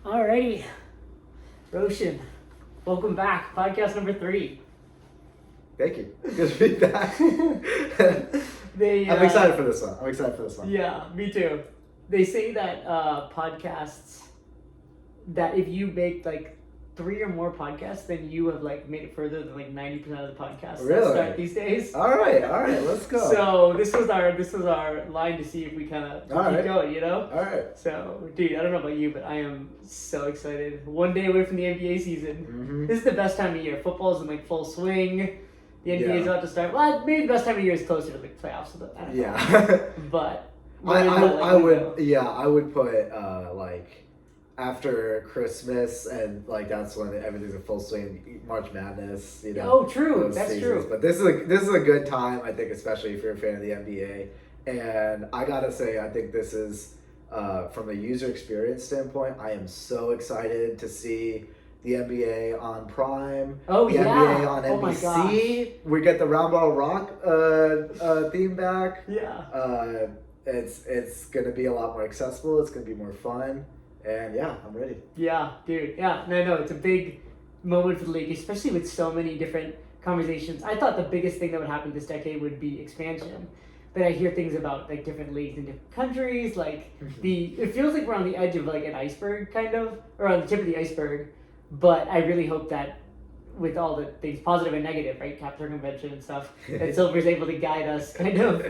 Alrighty, Roshan, welcome back. Podcast number 3. Thank you. Good to be back. I'm excited for this one. Yeah, me too. They say that podcasts, that if you make like 3 or more podcasts, then you have like made it further than like 90% of the podcasts that start these days. All right, let's go. So this was our line to see if we kind of keep going, you know? All right. So, dude, I don't know about you, but I am so excited. One day away from the NBA season. Mm-hmm. This is the best time of year. Football's in like full swing. The NBA is about to start. Well, maybe the best time of year is closer to the playoffs. So I don't know. Yeah. But I would put like after Christmas, and like that's when everything's in full swing. March Madness, you know. Oh, true. That's seasons. true. But this is a good time, I think, especially if you're a fan of the NBA. And I gotta say, I think this is from a user experience standpoint. I am so excited to see the NBA on Prime. Oh, the yeah. NBA on Oh, my NBC. We get the Round Ball Rock theme back. Yeah. It's gonna be a lot more accessible. It's gonna be more fun. And yeah, I'm ready. Yeah, dude. Yeah, no, it's a big moment for the league, especially with so many different conversations. I thought the biggest thing that would happen this decade would be expansion, but I hear things about like different leagues in different countries. Like it feels like we're on the edge of like an iceberg, kind of, or on the tip of the iceberg. But I really hope that with all the things, positive and negative, right, Cap Circumvention and stuff, that Silver's able to guide us kind of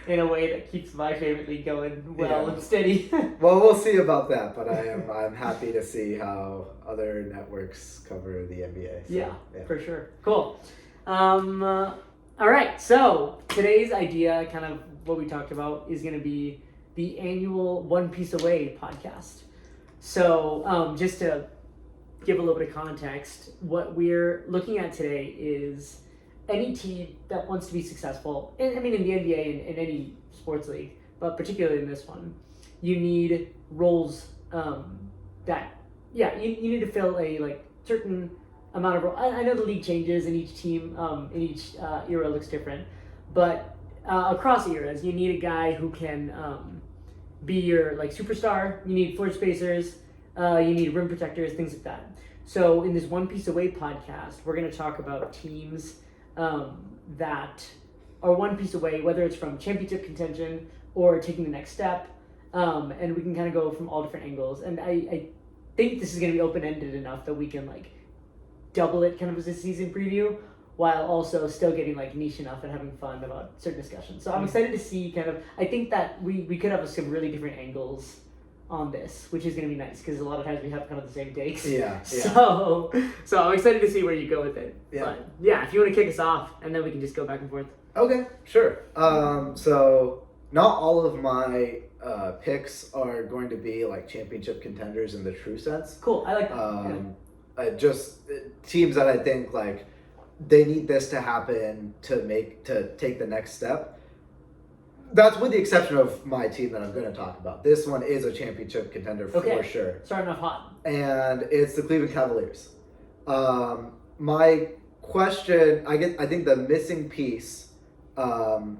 in a way that keeps my favorite league going well and steady. Well, we'll see about that, but I'm happy to see how other networks cover the NBA. So, yeah, for sure. Cool. All right, so today's idea, kind of what we talked about, is going to be the annual One Piece Away podcast. So just to give a little bit of context, what we're looking at today is any team that wants to be successful, in the NBA and in any sports league, but particularly in this one, you need roles you need to fill a like certain amount of role. I know the league changes and each team in each era looks different, but across eras, you need a guy who can be your like superstar. You need floor spacers. You need rim protectors, things like that. So in this One Piece Away podcast, we're going to talk about teams that are one piece away, whether it's from championship contention or taking the next step. And we can kind of go from all different angles. And I think this is going to be open-ended enough that we can like double it kind of as a season preview, while also still getting like niche enough and having fun about certain discussions. So I'm excited to see I think that we could have some really different angles on this, which is going to be nice because a lot of times we have kind of the same takes. Yeah. So I'm excited to see where you go with it. Yeah. But yeah, if you want to kick us off, and then we can just go back and forth. Okay, sure. So not all of my picks are going to be like championship contenders in the true sense. Cool. I like that. Just teams that I think like they need this to happen to take the next step. That's with the exception of my team that I'm going to talk about. This one is a championship contender for sure. Starting off hot. And it's the Cleveland Cavaliers. My question, I think the missing piece, or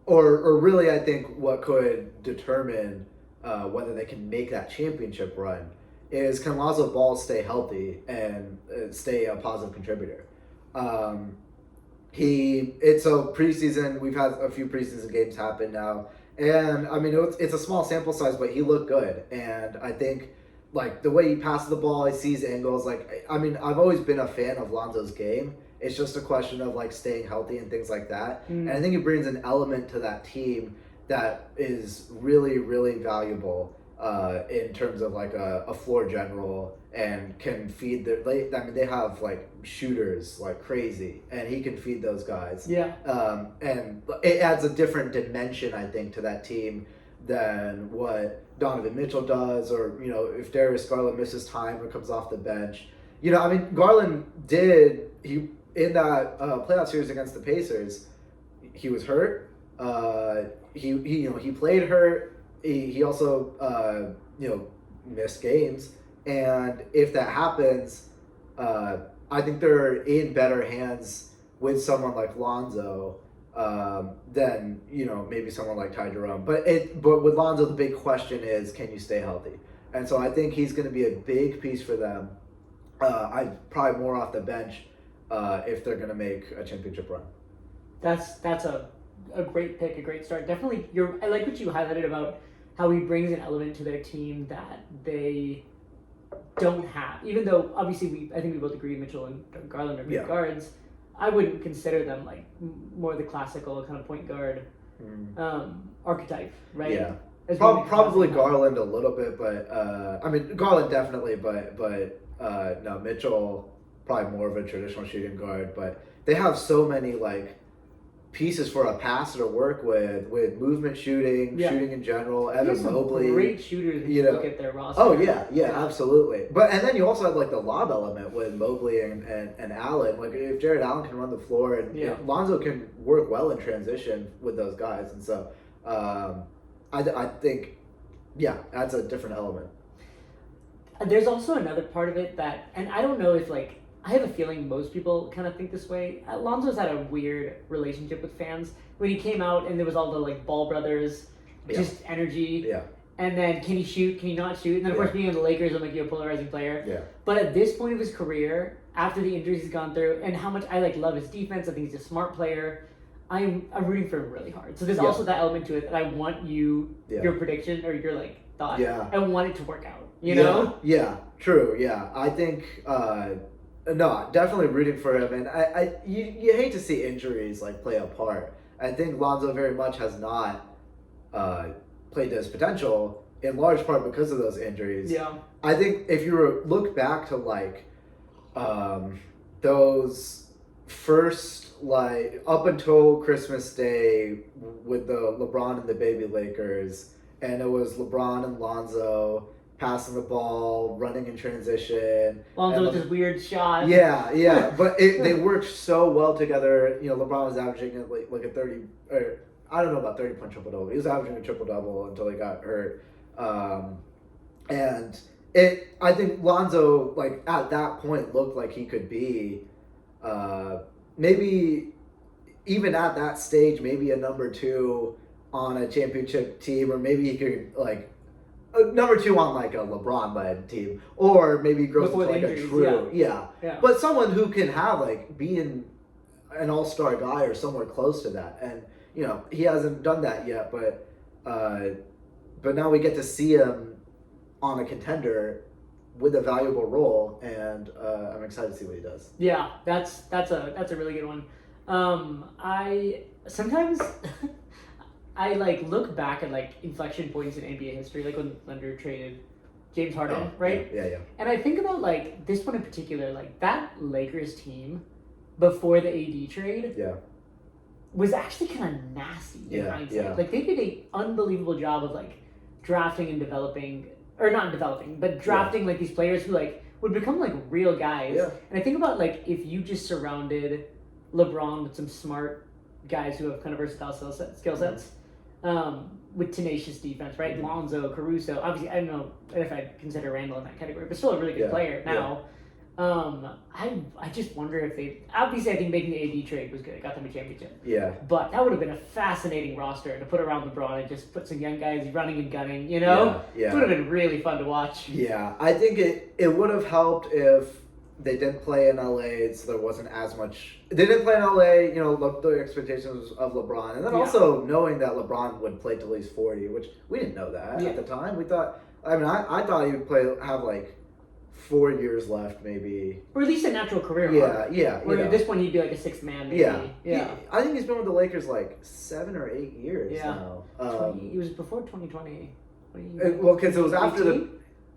really I think what could determine whether they can make that championship run is can Lonzo Ball stay healthy and stay a positive contributor. Preseason, we've had a few preseason games happen now, and I mean it's a small sample size, but he looked good, and I think like the way he passes the ball, he sees angles. Like I've always been a fan of Lonzo's game. It's just a question of like staying healthy and things like that, and I think he brings an element to that team that is really, really valuable in terms of like a floor general, and can feed they have like shooters like crazy, and he can feed those guys. Yeah. And it adds a different dimension, I think, to that team than what Donovan Mitchell does, or if Darius Garland misses time or comes off the bench. Garland in that playoff series against the Pacers, he was hurt. He played hurt. He also missed games, and if that happens, I think they're in better hands with someone like Lonzo than maybe someone like Ty Jerome. But with Lonzo, the big question is, can you stay healthy? and so I think he's going to be a big piece for them. I'd probably more off the bench if they're going to make a championship run. That's a great pick, a great start. Definitely, I like what you highlighted about how he brings an element to their team that they don't have. Even though obviously I think we both agree Mitchell and Garland are good guards. I wouldn't consider them like more the classical kind of point guard archetype, right? Yeah. As Probably Garland a little bit, but I mean Garland definitely, but no, Mitchell probably more of a traditional shooting guard. But they have so many like pieces for a passer to work with movement shooting, shooting in general. Evan Mobley, great shooters. If you look at their roster. Oh yeah, absolutely. But and then you also have like the lob element with Mobley and Allen. Like if Jared Allen can run the floor and Lonzo can work well in transition with those guys, and so I think that's a different element. There's also another part of it that, and I don't know if like. I have a feeling most people kind of think this way. Lonzo's had a weird relationship with fans. When he came out and there was all the like Ball brothers, just energy. Yeah. And then can he shoot? Can he not shoot? And then of course being in the Lakers will make you a polarizing player. Yeah. But at this point of his career, after the injuries he's gone through, and how much I like love his defense, I think he's a smart player. I'm rooting for him really hard. So there's also that element to it that I want your prediction or your like thought. Yeah. I want it to work out. You know? Yeah. True. Yeah. I think. No, definitely rooting for him, and you hate to see injuries like play a part. I think Lonzo very much has not played to his potential in large part because of those injuries. Yeah, I think if you look back to like those first like up until Christmas Day with the LeBron and the baby Lakers, and it was LeBron and Lonzo passing the ball, running in transition. Lonzo with his weird shot. Yeah, but they worked so well together. You know, LeBron was averaging like a 30, or I don't know about 30-point triple-double. He was averaging a triple-double until he got hurt. And I think Lonzo, like, at that point looked like he could be maybe, even at that stage, maybe a number 2 on a championship team, or maybe he could, like, number 2 on like a LeBron-led team, or maybe grows into like a true, but someone who can have like be an all-star guy or somewhere close to that. And you know he hasn't done that yet, but now we get to see him on a contender with a valuable role, and I'm excited to see what he does. Yeah, that's a really good one. I sometimes. I like look back at like inflection points in NBA history, like when Thunder traded James Harden, right? Yeah. And I think about like this one in particular, like that Lakers team before the AD trade, was actually kind of nasty in hindsight. Yeah. Like they did an unbelievable job of like drafting and developing, or not developing, but drafting like these players who like would become like real guys. Yeah. And I think about like if you just surrounded LeBron with some smart guys who have kind of versatile skill sets. With tenacious defense, right? Lonzo, Caruso. Obviously, I don't know if I'd consider Randall in that category, but still a really good player now. I just wonder if they. Obviously, I think making the AD trade was good. It got them a championship. Yeah. But that would have been a fascinating roster to put around LeBron and just put some young guys running and gunning. You know, Yeah. It would have been really fun to watch. Yeah, I think it would have helped if they didn't play in LA, so there wasn't as much. They didn't play in LA, you know, the expectations of LeBron, and then also knowing that LeBron would play till he's 40, which we didn't know that at the time. We thought, I thought he would have like 4 years left, maybe, or at least a natural career. Yeah. Where at this point he'd be like a sixth man. Maybe. Yeah. I think he's been with the Lakers like 7 or 8 years now. It was before 2020. Well, because it was after the.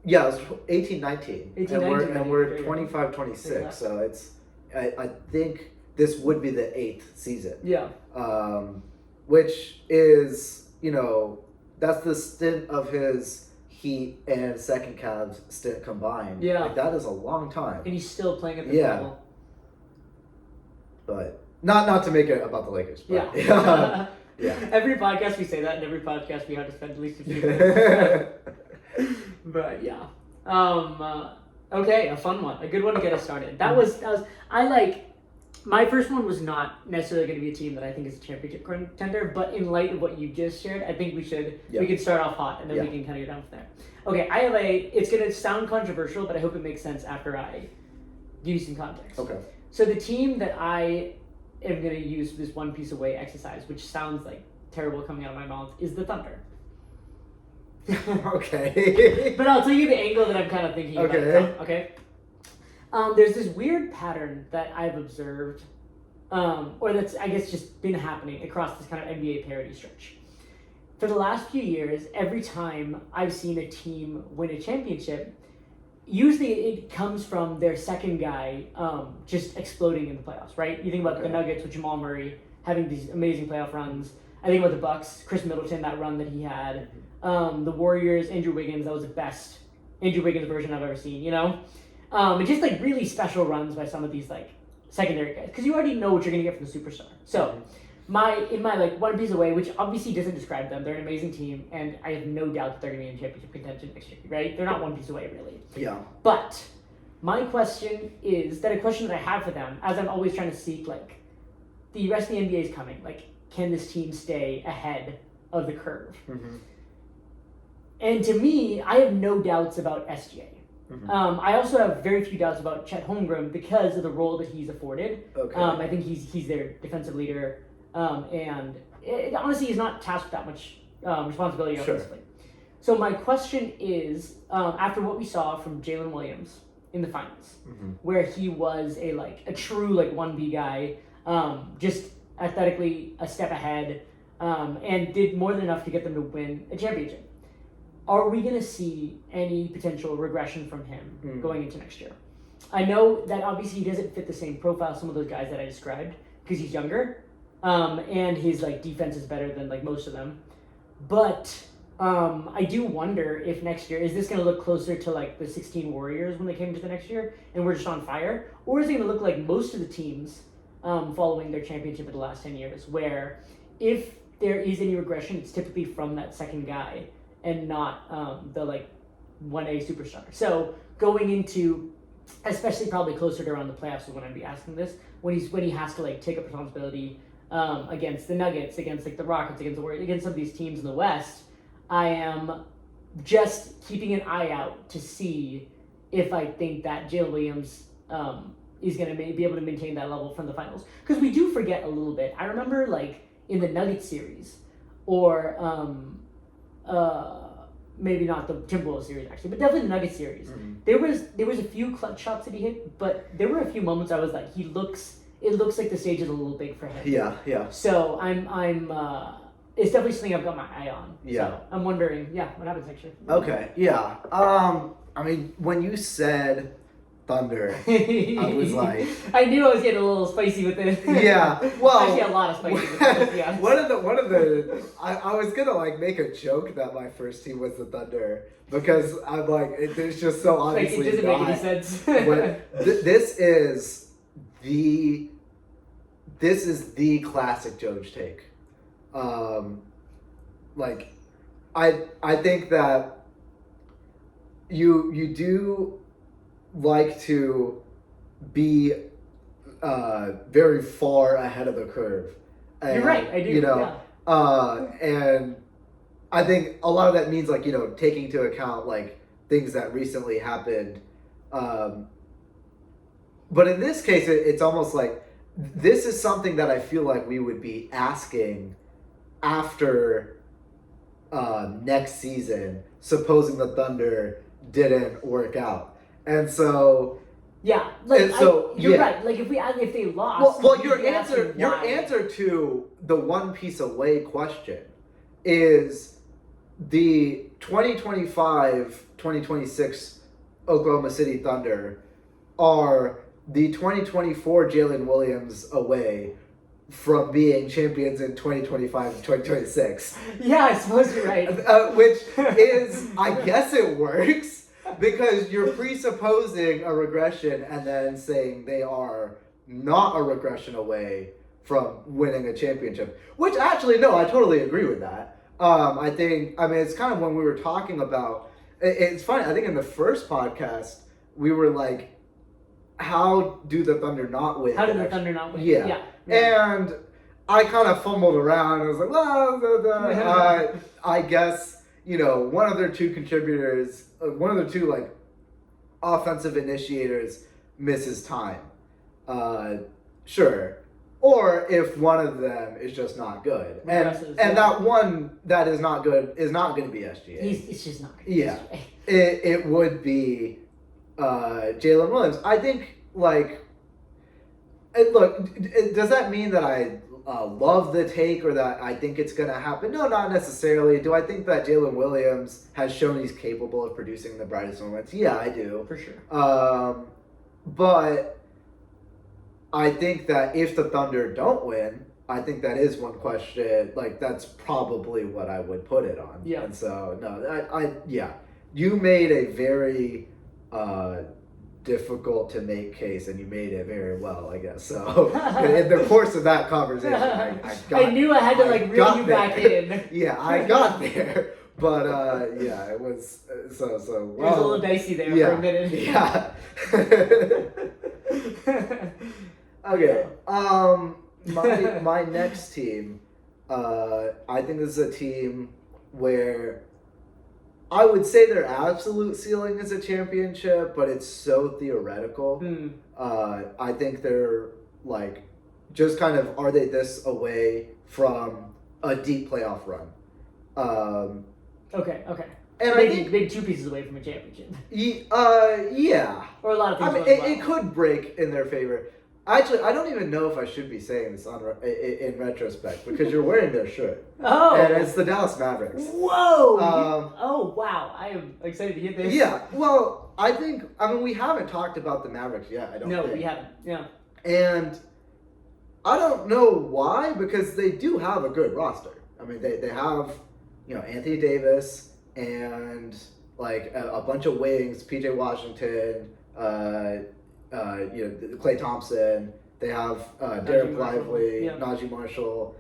Yeah, it was 18-19. And we're 25-26, so it's. I think this would be the 8th season. Yeah. Which is, you know, that's the stint of his Heat and second Cavs stint combined. Yeah. Like, that is a long time. And he's still playing at the level. But not to make it about the Lakers. But, yeah. Yeah. Every podcast we say that, and every podcast we have to spend at least a few minutes. But yeah. Okay, a fun one. A good one to get us started. That was I like My first one was not necessarily going to be a team that I think is a championship contender, but in light of what you just shared, I think we can start off hot and then we can kind of go down from there. Okay, I have it's going to sound controversial, but I hope it makes sense after I give you some context. Okay. So the team that I am going to use this one piece away exercise, which sounds like terrible coming out of my mouth, is the Thunder. Okay. But I'll tell you the angle that I'm kind of thinking about. Okay. There's this weird pattern that I've observed, or that's, I guess, just been happening across this kind of NBA parity stretch. For the last few years, every time I've seen a team win a championship, usually it comes from their second guy just exploding in the playoffs, right? You think about the Nuggets with Jamal Murray having these amazing playoff runs. I think about the Bucks, Chris Middleton, that run that he had. The Warriors, Andrew Wiggins, that was the best Andrew Wiggins version I've ever seen, you know? And just like really special runs by some of these like secondary guys, because you already know what you're gonna get from the superstar. So in my like one piece away, which obviously doesn't describe them, they're an amazing team, and I have no doubt that they're gonna be in championship contention next year, right? They're not one piece away really. Yeah. But my question is that a question that I have for them, as I'm always trying to seek like the rest of the NBA is coming, like can this team stay ahead of the curve? Mm-hmm. And to me, I have no doubts about SGA. Mm-hmm. I also have very few doubts about Chet Holmgren because of the role that he's afforded. Okay. I think he's their defensive leader, and honestly, he's not tasked with that much responsibility offensively. So my question is, after what we saw from Jalen Williams in the finals, where he was a true 1B guy, just athletically a step ahead, and did more than enough to get them to win a championship. Are we going to see any potential regression from him going into next year? I know that obviously he doesn't fit the same profile some of those guys that I described because he's younger, and his defense is better than most of them. But I do wonder if next year, is this going to look closer to the 16 Warriors when they came to the next year and we're just on fire? Or is it going to look like most of the teams following their championship in the last 10 years, where if there is any regression, it's typically from that second guy and not the 1A superstar. So going into, especially probably closer to around the playoffs is when I'd be asking this, when he has to take up responsibility against the Nuggets, against the Rockets, against the Warriors, against some of these teams in the West, I am just keeping an eye out to see if I think that Jalen Williams is going to be able to maintain that level from the finals. Because we do forget a little bit. I remember in the Nuggets series, or maybe not the Timberwolves series actually, but definitely the Nuggets series. There was a few clutch shots that he hit, but there were a few moments I was like, it looks like the stage is a little big for him. Yeah. So I'm it's definitely something I've got my eye on. Yeah. So I'm wondering, what happens next year? Okay. Yeah. I mean, when you said Thunder, I was like, I knew I was getting a little spicy with it. Yeah. Well, actually a lot of spicy with it. Yeah. One of the I was gonna make a joke that my first team was the Thunder because I'm there's just so obviously it doesn't make any sense. But this is the classic Joge take. I think that you do like to be very far ahead of the curve. And, you're right, I do. And I think a lot of that means taking into account things that recently happened. But in this case, it's almost this is something that I feel like we would be asking after next season, supposing the Thunder didn't work out. And so yeah, you're right. If they lost, well, your answer to the one piece away question is the 2025-2026 Oklahoma City Thunder are the 2024 Jalen Williams away from being champions in 2025 and 2026. Yeah, I suppose you're right. Which is, I guess it works. Because you're presupposing a regression and then saying they are not a regression away from winning a championship. Which actually, no, I totally agree with that. It's kind of when we were talking about, it's funny, I think in the first podcast, we were how do the Thunder not win? How did the Thunder not win? Yeah. And I kind of fumbled around. I was like, well, I guess, one of their two contributors, one of their two, like, offensive initiators misses time. Sure. Or if one of them is just not good. And that one that is not good is not going to be SGA. It's just not going to be SGA. It would be Jalen Williams. I think, like, look, does that mean that I love the take or that I think it's going to happen? No, not necessarily. Do I think that Jalen Williams has shown he's capable of producing the brightest moments? Yeah, I do. For sure. But I think that if the Thunder don't win, I think that is one question. Like, that's probably what I would put it on. Yeah. And so, no, you made a very difficult to make case, and you made it very well, I guess. So, in the course of that conversation, I knew I had to reel you back in. Yeah, I got there. But it was so. It was a little dicey there for a minute. Yeah. Okay. My next team, I think this is a team where I would say their absolute ceiling is a championship, but it's so theoretical. I think they're like just kind of are they this away from a deep playoff run. Okay. And maybe, I think maybe 2 pieces away from a championship. Yeah. Or a lot of things. I mean, it could break in their favor. Actually, I don't even know if I should be saying this in retrospect because you're wearing their shirt. Oh. And it's the Dallas Mavericks. Whoa. Oh, wow. I am excited to hear this. Yeah. Well, I mean, we haven't talked about the Mavericks yet, I don't think. No, we haven't. Yeah. And I don't know why, because they do have a good roster. I mean, they have, Anthony Davis and, like, a bunch of wings, PJ Washington, Klay Thompson. They have Derek Lively, Najee Marshall.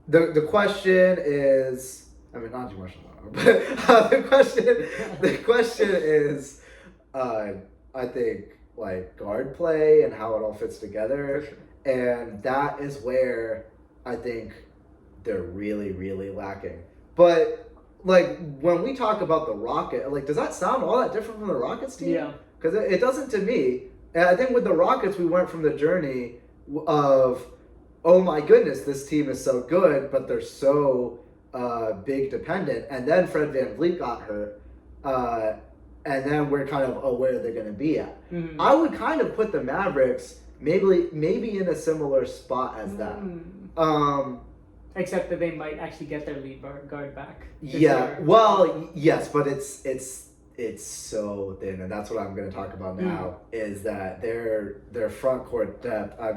The question is, I mean, Najee Marshall, but the question is, I think, like, guard play and how it all fits together. Sure. And that is where I think they're really, really lacking. But, like, when we talk about the Rocket, like, does that sound all that different from the Rockets team? Yeah. Because it doesn't to me. And I think with the Rockets, we went from the journey of, oh my goodness, this team is so good, but they're so big dependent. And then Fred VanVleet got hurt. And then we're kind of where they're going to be at. Mm-hmm. I would kind of put the Mavericks maybe in a similar spot as that. Except that they might actually get their lead guard back. Yeah, well, yes, but it's so thin, and that's what I'm going to talk about now. Is that their front court depth? Or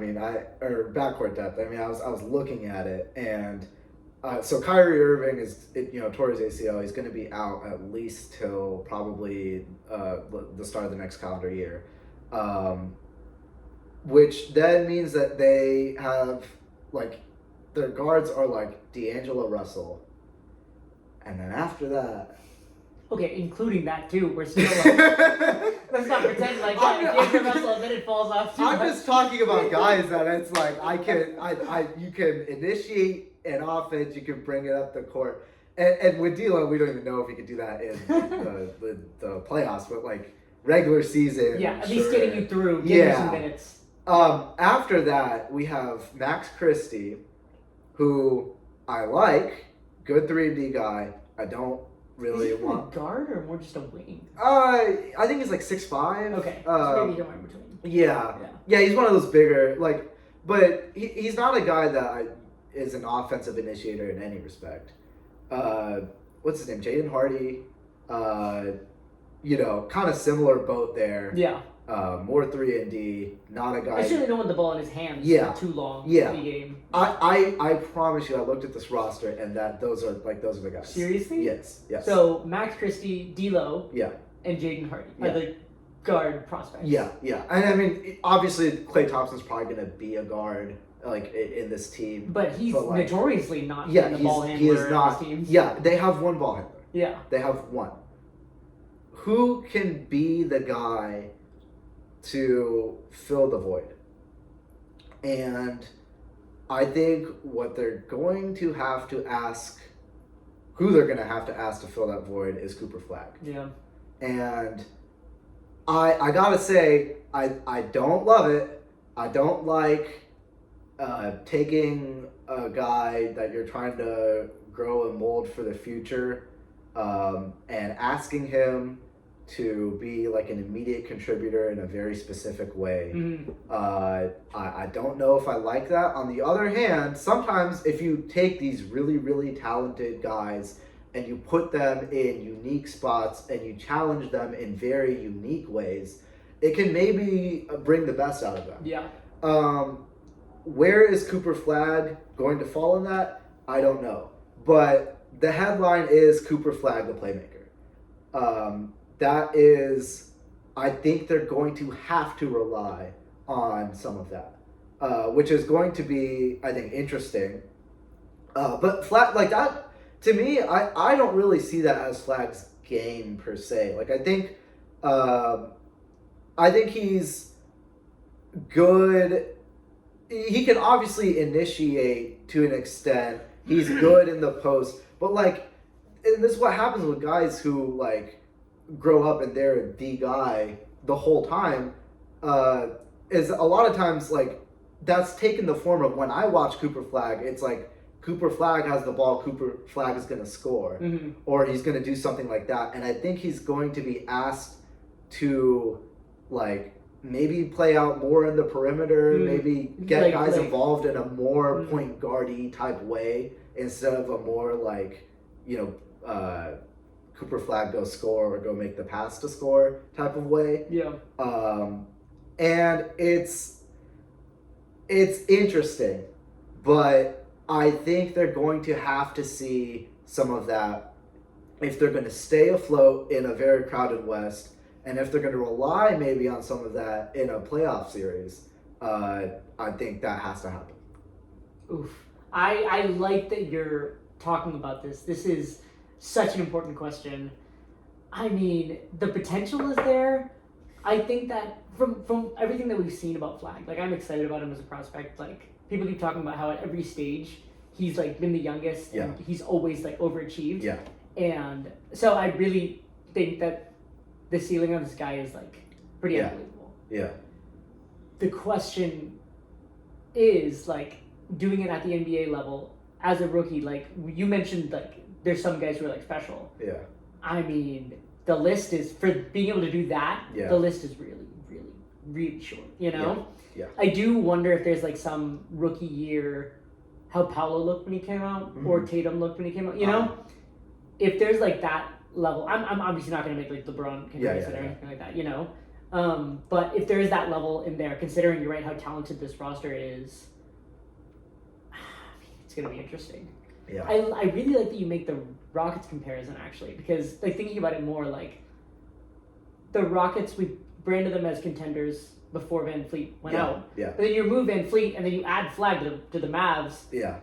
backcourt depth. I mean, I was looking at it, and so Kyrie Irving is tore his ACL. He's going to be out at least till probably the start of the next calendar year, which then means that they have like. Their guards are like D'Angelo Russell. And then after that... Okay, including that too. We're still let's not pretend like that. D'Angelo Russell, and then it falls off too much. I'm just talking about guys that it's like, you can initiate an offense, you can bring it up the court. And with D'Lo, we don't even know if he could do that in the playoffs, but like regular season. Yeah, at least getting you through, getting some minutes. After that, we have Max Christie, who I like, good 3-and-D guy. I don't really want... a guard or more just a wing? I think he's like 6'5". Okay, so maybe you don't in between. Yeah, he's one of those bigger, like, but he's not a guy that is an offensive initiator in any respect. What's his name? Jaden Hardy. Kind of similar boat there. Yeah. More 3-and-D, not a guy. I certainly don't want the ball in his hands for too long. Yeah. In the game. I promise you, I looked at this roster and that those are the guys. Seriously? Yes. So Max Christie, D'Lo, yeah, and Jaden Hardy are the guard prospects. Yeah. And I mean, obviously, Klay Thompson's probably going to be a guard like in this team. But he's notoriously not the ball handler he is not. in this team. Yeah, they have one ball handler. Yeah. They have one. Who can be the guy to fill the void. And I think what they're going to have to ask, who they're going to have to ask to fill that void is Cooper Flag. Yeah. And I gotta say, I don't love it. I don't like taking a guy that you're trying to grow and mold for the future and asking him to be like an immediate contributor in a very specific way. Mm-hmm. I don't know if I like that. On the other hand, sometimes if you take these really, really talented guys and you put them in unique spots and you challenge them in very unique ways, it can maybe bring the best out of them. Yeah. Where is Cooper Flag going to fall in that? I don't know. But the headline is Cooper Flag, the playmaker. That is, I think they're going to have to rely on some of that, which is going to be, I think, interesting. But Flag, like that, to me, I don't really see that as Flag's game per se. Like I think he's good. He can obviously initiate to an extent. He's good in the post, but like, and this is what happens with guys who like grow up and they're the guy the whole time. Is a lot of times like that's taken the form of when I watch Cooper Flag, it's like Cooper Flag has the ball, Cooper Flag is going to score, or he's going to do something like that. And I think he's going to be asked to like maybe play out more in the perimeter, maybe get like, guys involved in a more point guardy type way instead of a more like, Cooper Flag go score or go make the pass to score type of way. Yeah. And it's interesting, but I think they're going to have to see some of that if they're going to stay afloat in a very crowded West, and if they're going to rely maybe on some of that in a playoff series. I think that has to happen. Oof. I like that you're talking about this. This is such an important question. I mean, the potential is there. I think that from everything that we've seen about Flag, like I'm excited about him as a prospect. Like people keep talking about how at every stage he's like been the youngest and he's always like overachieved. Yeah. And so I really think that the ceiling of this guy is like pretty unbelievable. Yeah. The question is like doing it at the NBA level as a rookie. Like you mentioned, like there's some guys who are like special. Yeah. I mean, the list is for being able to do that. Yeah. The list is really, really, really short. You know. Yeah. I do wonder if there's like some rookie year, how Paolo looked when he came out, or Tatum looked when he came out. You know, if there's like that level, I'm obviously not going to make like LeBron comparison or anything like that. You know. But if there is that level in there, considering you're right how talented this roster is, it's gonna be interesting. Yeah. I really like that you make the Rockets comparison actually, because like thinking about it more, like the Rockets, we branded them as contenders before Van Fleet went out. Yeah. But then you remove Van Fleet and then you add Flag to the Mavs. Yeah.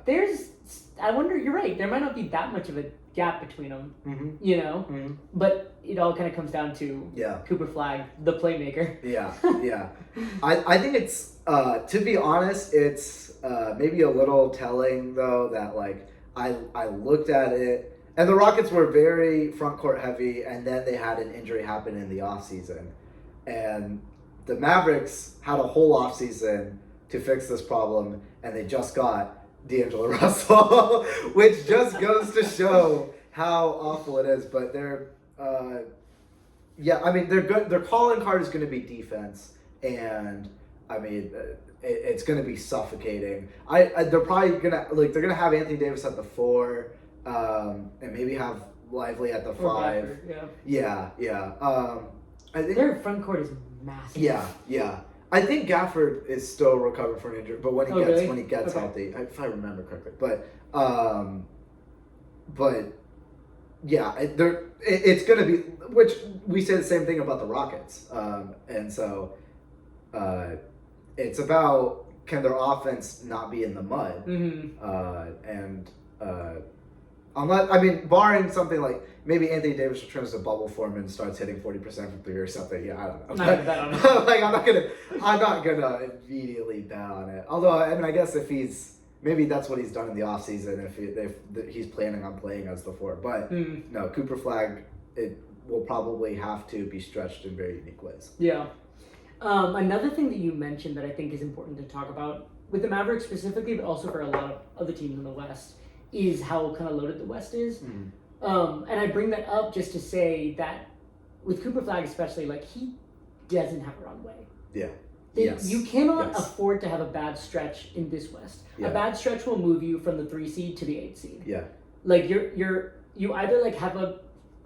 I wonder. You're right. There might not be that much of a gap between them. You know. But it all kind of comes down to Cooper Flag, the playmaker. Yeah. I think it's to be honest, it's maybe a little telling though that like I looked at it and the Rockets were very front court heavy, and then they had an injury happen in the offseason, and the Mavericks had a whole offseason to fix this problem, and they just got D'Angelo Russell, which just goes to show how awful it is. But they're they're good. Their calling card is going to be defense, and I mean it's going to be suffocating. They're probably they're gonna have Anthony Davis at the 4, and maybe have Lively at the 5. Yeah. I think their front court is massive. Yeah. I think Gafford is still recovering from an injury, but when he gets healthy, if I remember correctly. But yeah, it's going to be, which we say the same thing about the Rockets, and so it's about, can their offense not be in the mud, and Unless, I mean, barring something like maybe Anthony Davis returns to bubble form and starts hitting 40% from three or something. Yeah, I don't know. I'm not gonna bet on it. Like I'm not gonna immediately bet on it. Although I mean, I guess if maybe that's what he's done in the offseason if he's planning on playing as the four. But no, Cooper Flag, it will probably have to be stretched in very unique ways. Yeah. Another thing that you mentioned that I think is important to talk about with the Mavericks specifically, but also for a lot of other teams in the West, is how kind of loaded the West is. And I bring that up just to say that with Cooper Flag especially, like, he doesn't have a runway. Yeah. You cannot afford to have a bad stretch in this West. Yeah. A bad stretch will move you from the 3 seed to the 8 seed. Yeah. Like you either like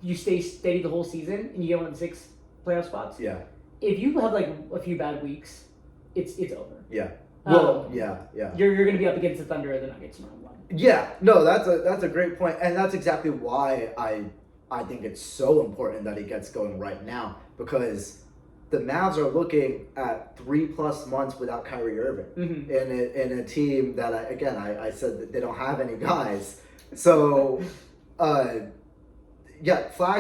you stay steady the whole season and you get one of the 6 playoff spots. Yeah. If you have like a few bad weeks, it's over. Yeah. Well, yeah. You're going to be up against the Thunder or the Nuggets in round 1. Yeah. No, that's a great point, and that's exactly why I think it's so important that he gets going right now, because the Mavs are looking at 3+ months without Kyrie Irving in a team that I said that they don't have any guys. So, Flag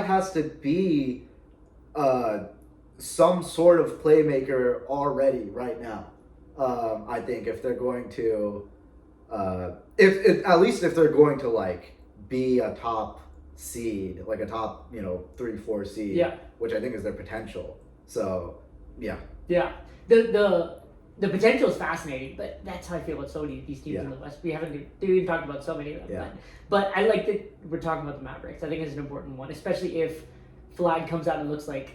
has to be some sort of playmaker already right now. I think if they're going to, if they're going to like be a top seed, like a top 3-4 seed, which I think is their potential. So, yeah. The potential is fascinating, but that's how I feel about so many of these teams in the West. We haven't even talked about so many of them, but I like that we're talking about the Mavericks. I think it's an important one, especially if Flag comes out and looks like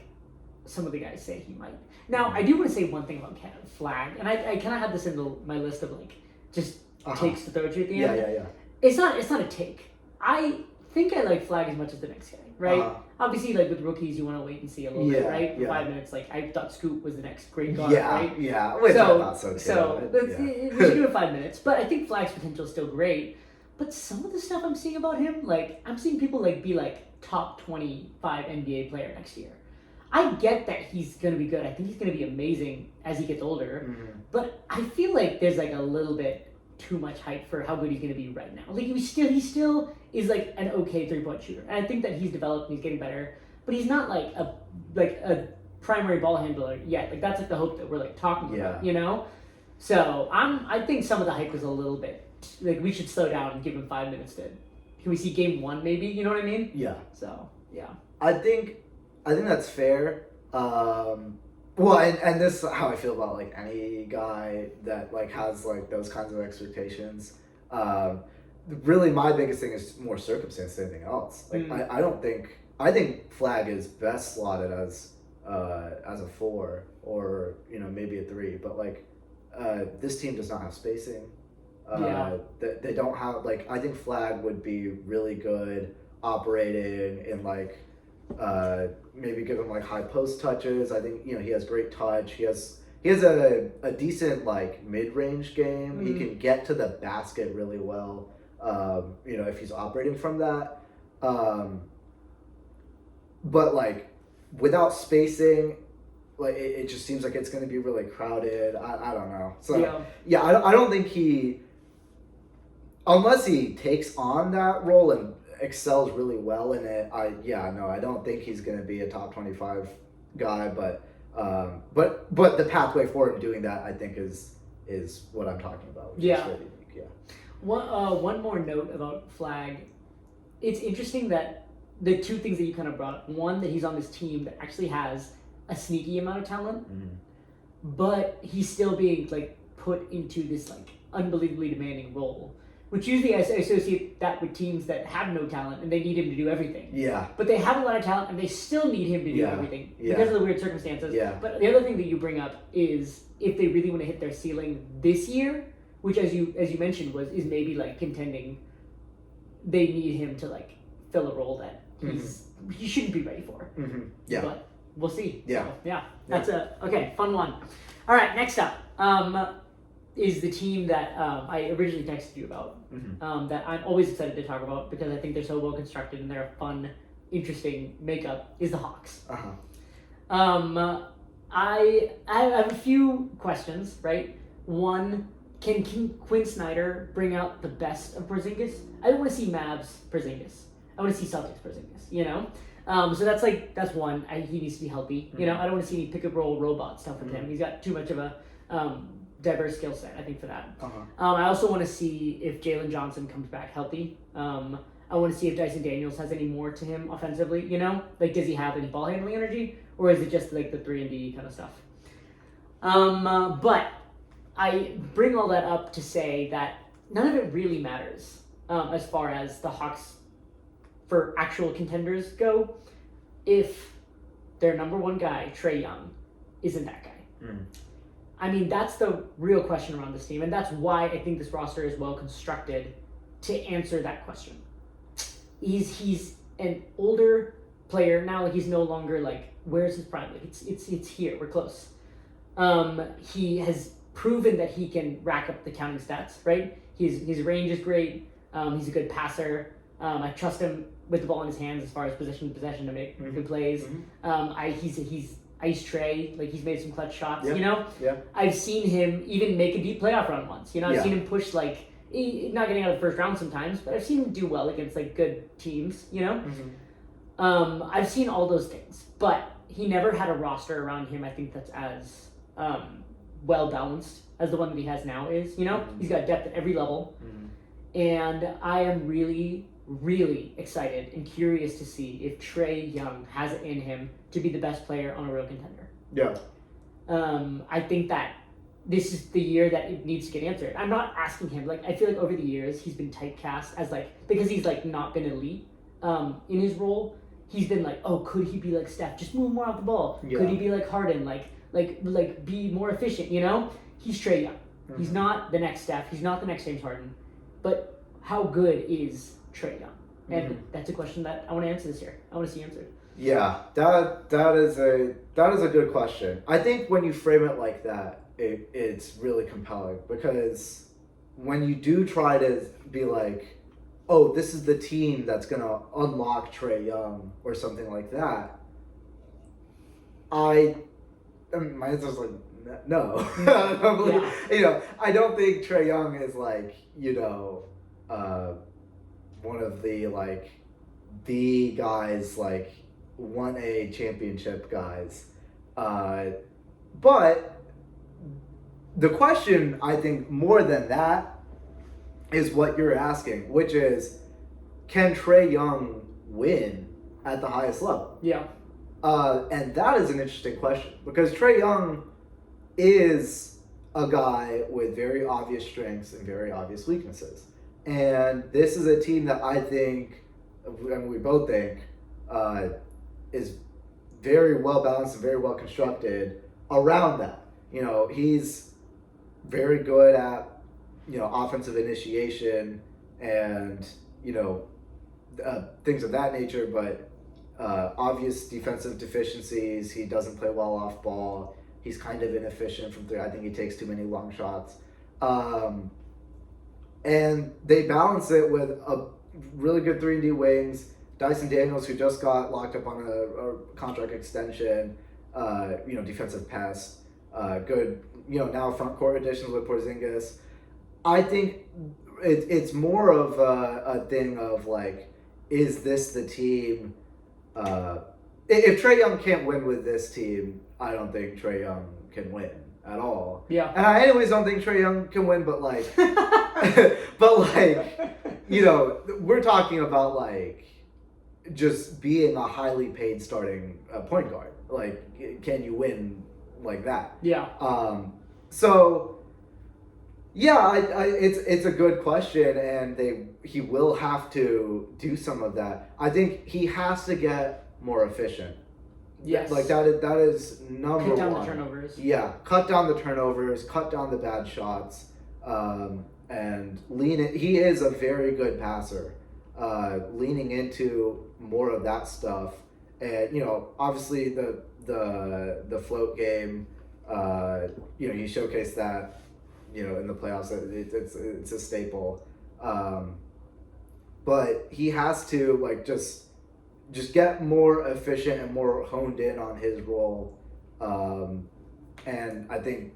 some of the guys say he might. Now, I do want to say one thing about Flag, and I kind of had this in my list of like just takes to throw at you at the end. Yeah. It's not a take. I think I like Flag as much as the next guy, right? Obviously, like with rookies, you want to wait and see a little bit, right? For 5 minutes, like I thought Scoop was the next great guard, right? Yeah, which I thought so too. We should do it 5 minutes. But I think Flag's potential is still great. But some of the stuff I'm seeing about him, like I'm seeing people like be like top 25 NBA player next year. I get that he's going to be good. I think he's going to be amazing as he gets older. But I feel like there's like a little bit too much hype for how good he's going to be right now. Like he still is like an okay 3-point shooter. And I think that he's developed and he's getting better. But he's not like a primary ball handler yet. Like that's like the hope that we're like talking about, you know? So I think some of the hype was a little bit like we should slow down and give him 5 minutes to. Can we see game 1 maybe? You know what I mean? Yeah. So yeah. I think that's fair. Well, and this is how I feel about like any guy that like has like those kinds of expectations. Really, my biggest thing is more circumstance than anything else. Like I think Flag is best slotted as a 4 or maybe a 3, but like this team does not have spacing. They don't have like I think Flag would be really good operating in like. Maybe give him like high post touches. I think he has great touch. He has a decent like mid-range game. He can get to the basket really well. If he's operating from that. But like without spacing, like it just seems like it's going to be really crowded. I don't know. So I don't think unless he takes on that role and excels really well in it. I don't think he's going to be a top 25 guy, but the pathway for him doing that I think is what I'm talking about. Which is really unique. One more note about Flag. It's interesting that the two things that you kind of brought up. One, that he's on this team that actually has a sneaky amount of talent, but he's still being like put into this like unbelievably demanding role. Which usually I associate that with teams that have no talent and they need him to do everything. Yeah. But they have a lot of talent and they still need him to do everything because of the weird circumstances. Yeah. But the other thing that you bring up is if they really want to hit their ceiling this year, which as you mentioned is maybe like contending, they need him to like fill a role that he shouldn't be ready for. Yeah. But we'll see. Yeah. So, that's a fun one. All right, next up. Is the team that I originally texted you about, that I'm always excited to talk about because I think they're so well constructed and they're a fun, interesting makeup, is the Hawks. I have a few questions, right? One, can Quinn Snyder bring out the best of Porzingis? I don't want to see Mavs Porzingis. I want to see Celtics Porzingis. You know. So that's one. He needs to be healthy. You know, I don't want to see any pick and roll robot stuff with him. He's got too much of a diverse skill set, I think, for that. I also want to see if Jalen Johnson comes back healthy. I want to see if Dyson Daniels has any more to him offensively. You know, like does he have any ball handling energy, or is it just like the 3-and-D kind of stuff? But I bring all that up to say that none of it really matters as far as the Hawks for actual contenders go if their number one guy, Trae Young, isn't that guy. I mean, that's the real question around this team, and that's why I think this roster is well constructed to answer that question. He's an older player now, like he's no longer like, where's his prime? Like it's here, we're close. He has proven that he can rack up the counting stats, right? His range is great. He's a good passer. I trust him with the ball in his hands as far as possession to make good plays. He's ice Trae, like he's made some clutch shots. You know, I've seen him even make a deep playoff run once. You know, I've seen him push like not getting out of the first round sometimes, but I've seen him do well against like good teams. You know, I've seen all those things, but he never had a roster around him. I think that's as well balanced as the one that he has now is. You know, he's got depth at every level, and I am really excited and curious to see if Trae Young has it in him to be the best player on a real contender. I think that this is the year that it needs to get answered. I'm not asking him, like, I feel like over the years he's been typecast as like, because he's like not been elite in his role, he's been like, oh, could he be like Steph, just move more off the ball? Could he be like Harden, like be more efficient, you know? He's Trae Young. He's not the next Steph, he's not the next James Harden, but how good is Trae Young? And that's a question that I want to answer this year. I want to see answered. Yeah, that is a good question. I think when you frame it like that, it's really compelling, because when you do try to be like, oh, this is the team that's gonna unlock Trae Young or something like that, my answer's like no. You know, I don't think Trae Young is like, you know, one of the like the guys, like won a championship guys, but the question, I think, more than that is what you're asking, which is, can Trae Young win at the highest level? And that is an interesting question, because Trae Young is a guy with very obvious strengths and very obvious weaknesses. And this is a team that I think, and we both think, is very well balanced and very well constructed around that. You know, he's very good at, you know, offensive initiation and, you know, things of that nature, but obvious defensive deficiencies. He doesn't play well off ball. He's kind of inefficient from three. I think he takes too many long shots. And they balance it with a really good 3-and-D wings. Dyson Daniels, who just got locked up on a contract extension, you know, defensive pass, good, you know, now front court additions with Porzingis. I think it's more of a thing of like, is this the team? If Trae Young can't win with this team, I don't think Trae Young can win at all. And I anyways don't think Trae Young can win, but like, you know, we're talking about like just being a highly paid starting point guard. Like, can you win like that? So yeah, it's a good question, and he will have to do some of that. I think he has to get more efficient. Like that is number one. Cut down the turnovers. Cut down the turnovers, cut down the bad shots, and lean it. He is a very good passer. Leaning into more of that stuff, and you know, obviously the float game. You know, he showcased that, you know, in the playoffs. It's a staple. But he has to like just get more efficient and more honed in on his role. And I think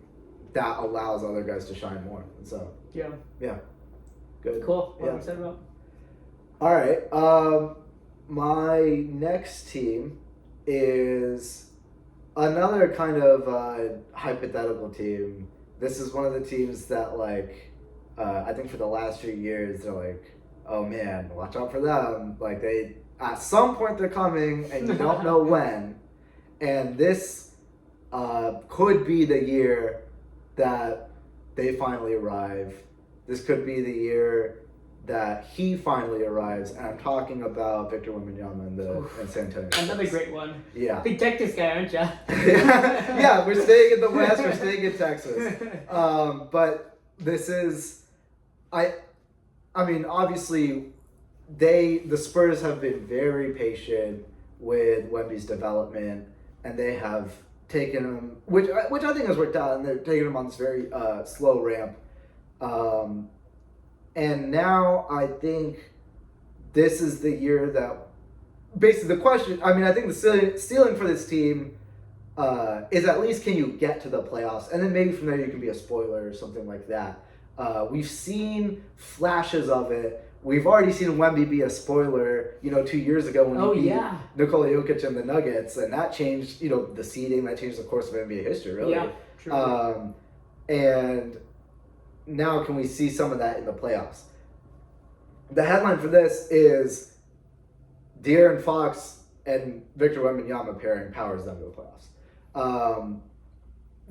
that allows other guys to shine more. And so Yeah. good. Cool. What Yeah. am I excited about? All right. My next team is another kind of hypothetical team. This is one of the teams that, like, I think for the last few years, they're like, oh man, watch out for them. Like, they, at some point, they're coming, and you don't know when. And this could be the year that they finally arrive. This could be the year that he finally arrives, and I'm talking about Victor Wembanyama in San Antonio. Another great one. Yeah. Big Texas guy, aren't ya? Yeah, we're staying in the West, we're staying in Texas. But this is, I mean, obviously, the Spurs have been very patient with Wemby's development, and they have taken him, which I think has worked out, and they're taking him on this very slow ramp. And now I think this is the year that, basically the question, I mean, I think the ceiling for this team is at least can you get to the playoffs, and then maybe from there you can be a spoiler or something like that. We've seen flashes of it. We've already seen Wemby be a spoiler, 2 years ago when he beat Nikola Jokic and the Nuggets, and that changed, the seeding, that changed the course of NBA history, really. Yeah, true. And now can we see some of that in the playoffs? The headline for this is De'Aaron Fox and Victor Wembanyama pairing powers them to the playoffs.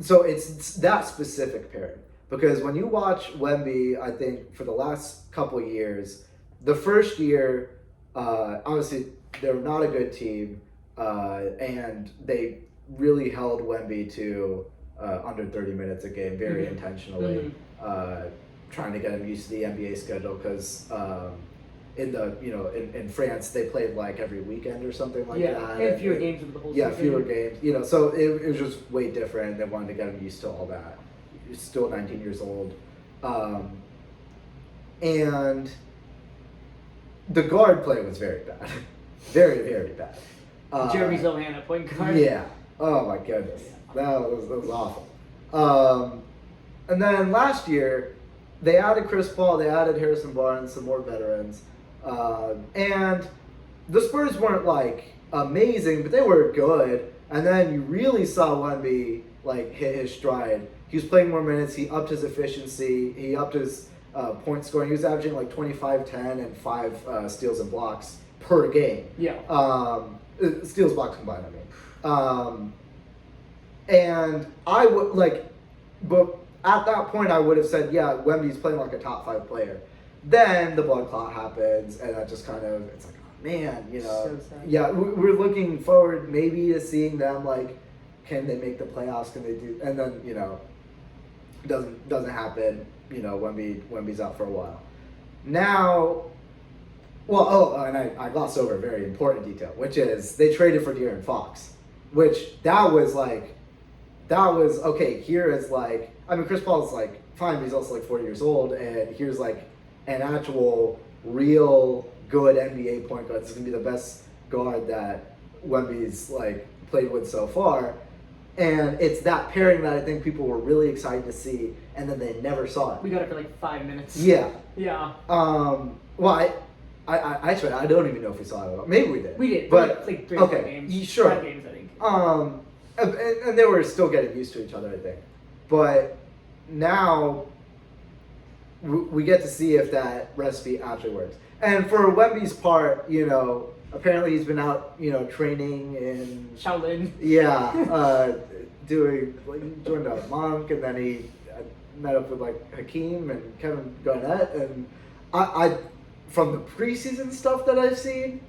So it's that specific pairing. Because when you watch Wemby, I think for the last couple of years, the first year, obviously they're not a good team, and they really held Wemby to under 30 minutes a game very intentionally, trying to get him used to the NBA schedule because in France they played like every weekend or something like that. And fewer games of the whole season. Yeah, fewer games. So it was just way different. They wanted to get him used to all that. He's still 19 years old. And the guard play was very bad. Very, very bad. Jeremy Zohan at point guard. Yeah. Oh my goodness. That was awful. And then last year, they added Chris Paul, they added Harrison Barnes, some more veterans. And the Spurs weren't like amazing, but they were good. And then you really saw Wemby like hit his stride. He was playing more minutes. He upped his efficiency. He upped his point scoring. He was averaging like 25, 10, and 5 steals and blocks per game. Yeah. Steals, blocks combined, I mean. And I would but at that point I would have said, yeah, Wemby's playing like a top 5 player. Then the blood clot happens, and that just kind of, it's like, oh man, So sad. Yeah, we're looking forward maybe to seeing them like, can they make the playoffs? Can they do? And then doesn't happen. Wemby's out for a while. Now, and I glossed over a very important detail, which is they traded for De'Aaron Fox, which that was okay. Here is Chris Paul's fine, but he's also 40 years old, and here's an actual real good NBA point guard. This is gonna be the best guard that Wemby's played with so far. And it's that pairing that I think people were really excited to see, and then they never saw it. We got it for 5 minutes. Yeah. Yeah. Well, I actually, I don't even know if we saw it at all. Maybe we did. We did. But 3 games. Sure. 5 games, I think. And they were still getting used to each other, I think. But now we get to see if that recipe actually works. And for Wemby's part, apparently he's been out, training in Shaolin. Yeah, joined a monk, and then he met up with Hakeem and Kevin Garnett, and I from the preseason stuff that I've seen,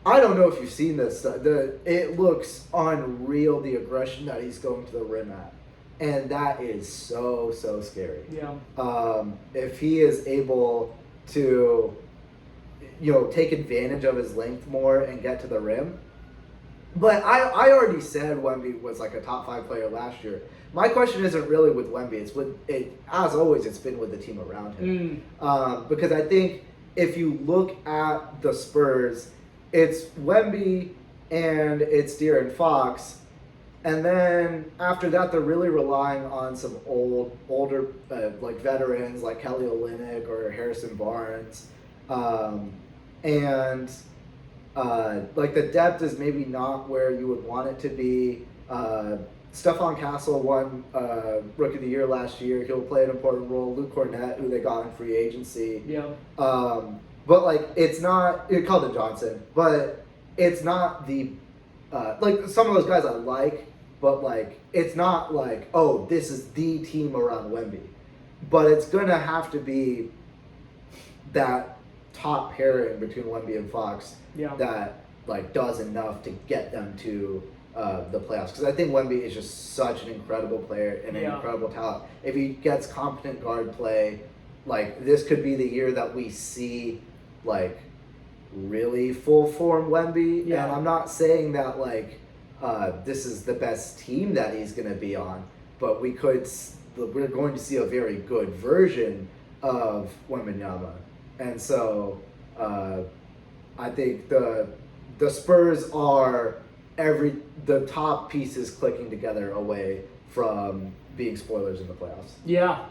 I don't know if you've seen this. It looks unreal, the aggression that he's going to the rim at, and that is so scary. Yeah. If he is able to take advantage of his length more and get to the rim. But I already said Wemby was a top 5 player last year. My question isn't really with Wemby. It's as always, it's been with the team around him. Because I think if you look at the Spurs, it's Wemby and it's De'Aaron Fox. And then after that, they're really relying on some older like veterans like Kelly Olynyk or Harrison Barnes, and like the depth is maybe not where you would want it to be. Stephon Castle won Rookie of the Year last year. He'll play an important role. Luke Cornett, who they got in free agency. Yeah. But like it's not Keldon Johnson, but it's not the like some of those guys I like, but like it's not like, oh, this is the team around Wemby. But it's gonna have to be that top pairing between Wemby and Fox that like does enough to get them to the playoffs. Because I think Wemby is just such an incredible player and an incredible talent. If he gets competent guard play, like this could be the year that we see like really full form Wemby. Yeah. And I'm not saying that like this is the best team that he's going to be on, but we're going to see a very good version of Wembanyama. And so I think the Spurs are the top pieces clicking together away from being spoilers in the playoffs. Yeah.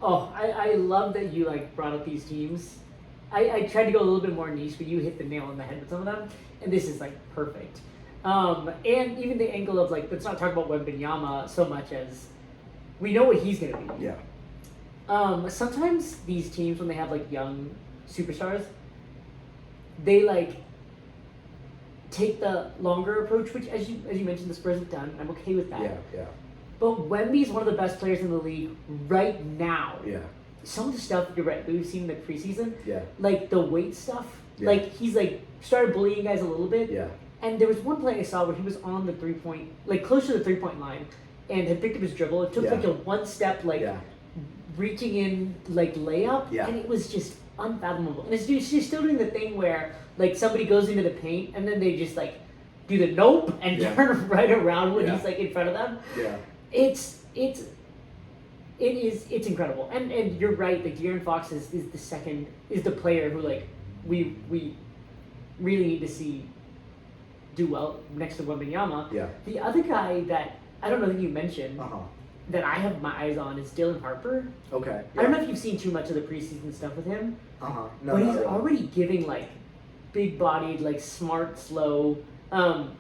Oh, I love that you like brought up these teams. I tried to go a little bit more niche, but you hit the nail on the head with some of them, and this is like perfect. And even the angle of like, let's not talk about Wembanyama so much as we know what he's gonna be. Yeah. Sometimes these teams, when they have like young superstars, they like take the longer approach, which as you mentioned, the Spurs have done. I'm okay with that. Yeah. But Wemby's one of the best players in the league right now. Yeah. Some of the stuff you're right that we've seen in the preseason, Yeah. like the weight stuff, Yeah. like he's like started bullying guys a little bit. Yeah. And there was one play I saw where he was on the 3-point, like close to the 3-point line, and had picked up his dribble. It took like a one step, like reaching in, like layup, and it was just unfathomable. And she's still doing the thing where like somebody goes into the paint and then they just like do the nope and turn right around when he's like in front of them. Yeah. It's incredible. And you're right, like De'Aaron Fox is the player who like we really need to see do well next to Wembanyama. Yeah. The other guy that I don't know that you mentioned that I have my eyes on is Dylan Harper. Okay. I don't know if you've seen too much of the preseason stuff with him. No, but he's really. already giving like big-bodied, like smart, slow. Whenever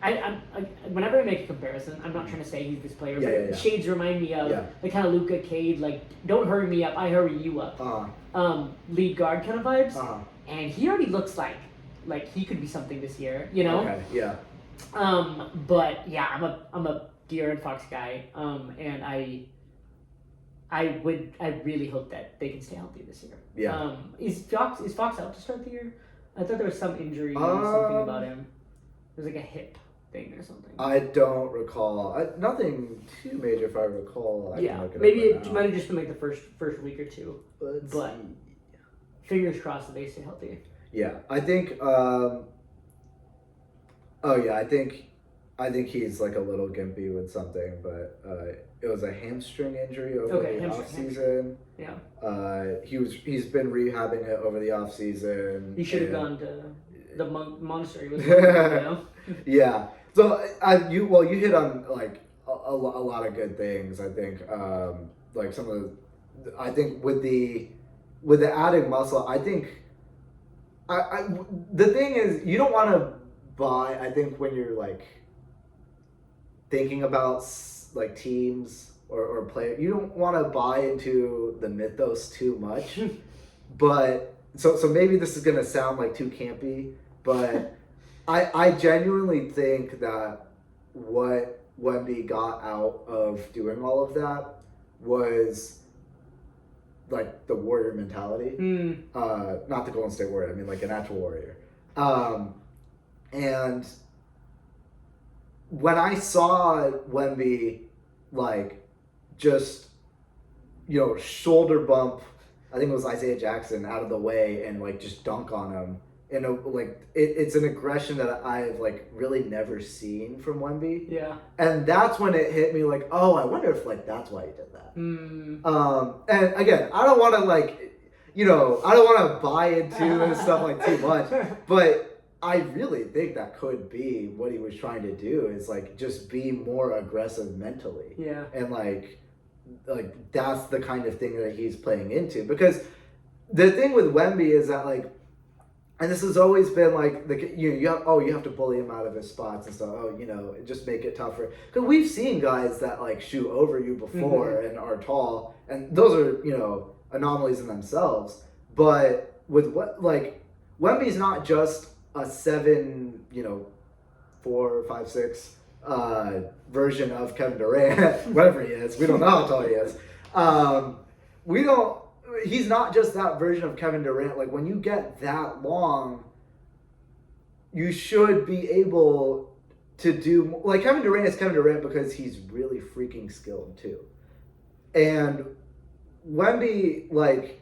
I make a comparison, I'm not trying to say he's this player, but shades remind me of the kind of Luka Cade, like don't hurry me up, I hurry you up. Lead guard kind of vibes. And he already looks like he could be something this year, you know? Okay. Yeah. But yeah, I'm a De'Aaron Fox guy, and I really hope that they can stay healthy this year. Yeah. Is Fox out to start the year? I thought there was some injury or something about him. It was like a hip thing or something. I don't recall. Nothing too major, if I recall. Maybe it might have just been like the first week or two. Let's but see. Fingers crossed that they stay healthy. Yeah, I think. I think he's like a little gimpy with something, but it was a hamstring injury over the off season. Yeah. He's been rehabbing it over the off season. He should have gone to the monastery with him, you know? Yeah. So you hit on like a lot of good things. I think like some of I think with the added muscle, I think the thing is you don't want to buy. I think when you're like thinking about like teams or players, you don't want to buy into the mythos too much. But so maybe this is gonna sound like too campy, but I genuinely think that what Wemby got out of doing all of that was like the warrior mentality. Not the Golden State Warrior, I mean like an actual warrior. And when I saw Wemby like just shoulder bump, I think it was Isaiah Jackson out of the way and like just dunk on him. It's an aggression that I've like really never seen from Wemby. Yeah. And that's when it hit me like, oh, I wonder if like that's why he did that. And again, I don't want to buy into this stuff like too much, but I really think that could be what he was trying to do, is like just be more aggressive mentally. Yeah. And like that's the kind of thing that he's playing into. Because the thing with Wemby is that like, and this has always been like you have to bully him out of his spots and stuff. Just make it tougher. Because we've seen guys that like shoot over you before and are tall, and those are anomalies in themselves. But with what like Wemby's not just a 7, 4, 5, 6 version of Kevin Durant, whatever he is. We don't know how tall he is. He's not just that version of Kevin Durant. Like when you get that long, you should be able to do like Kevin Durant is Kevin Durant because he's really freaking skilled too. And Wemby like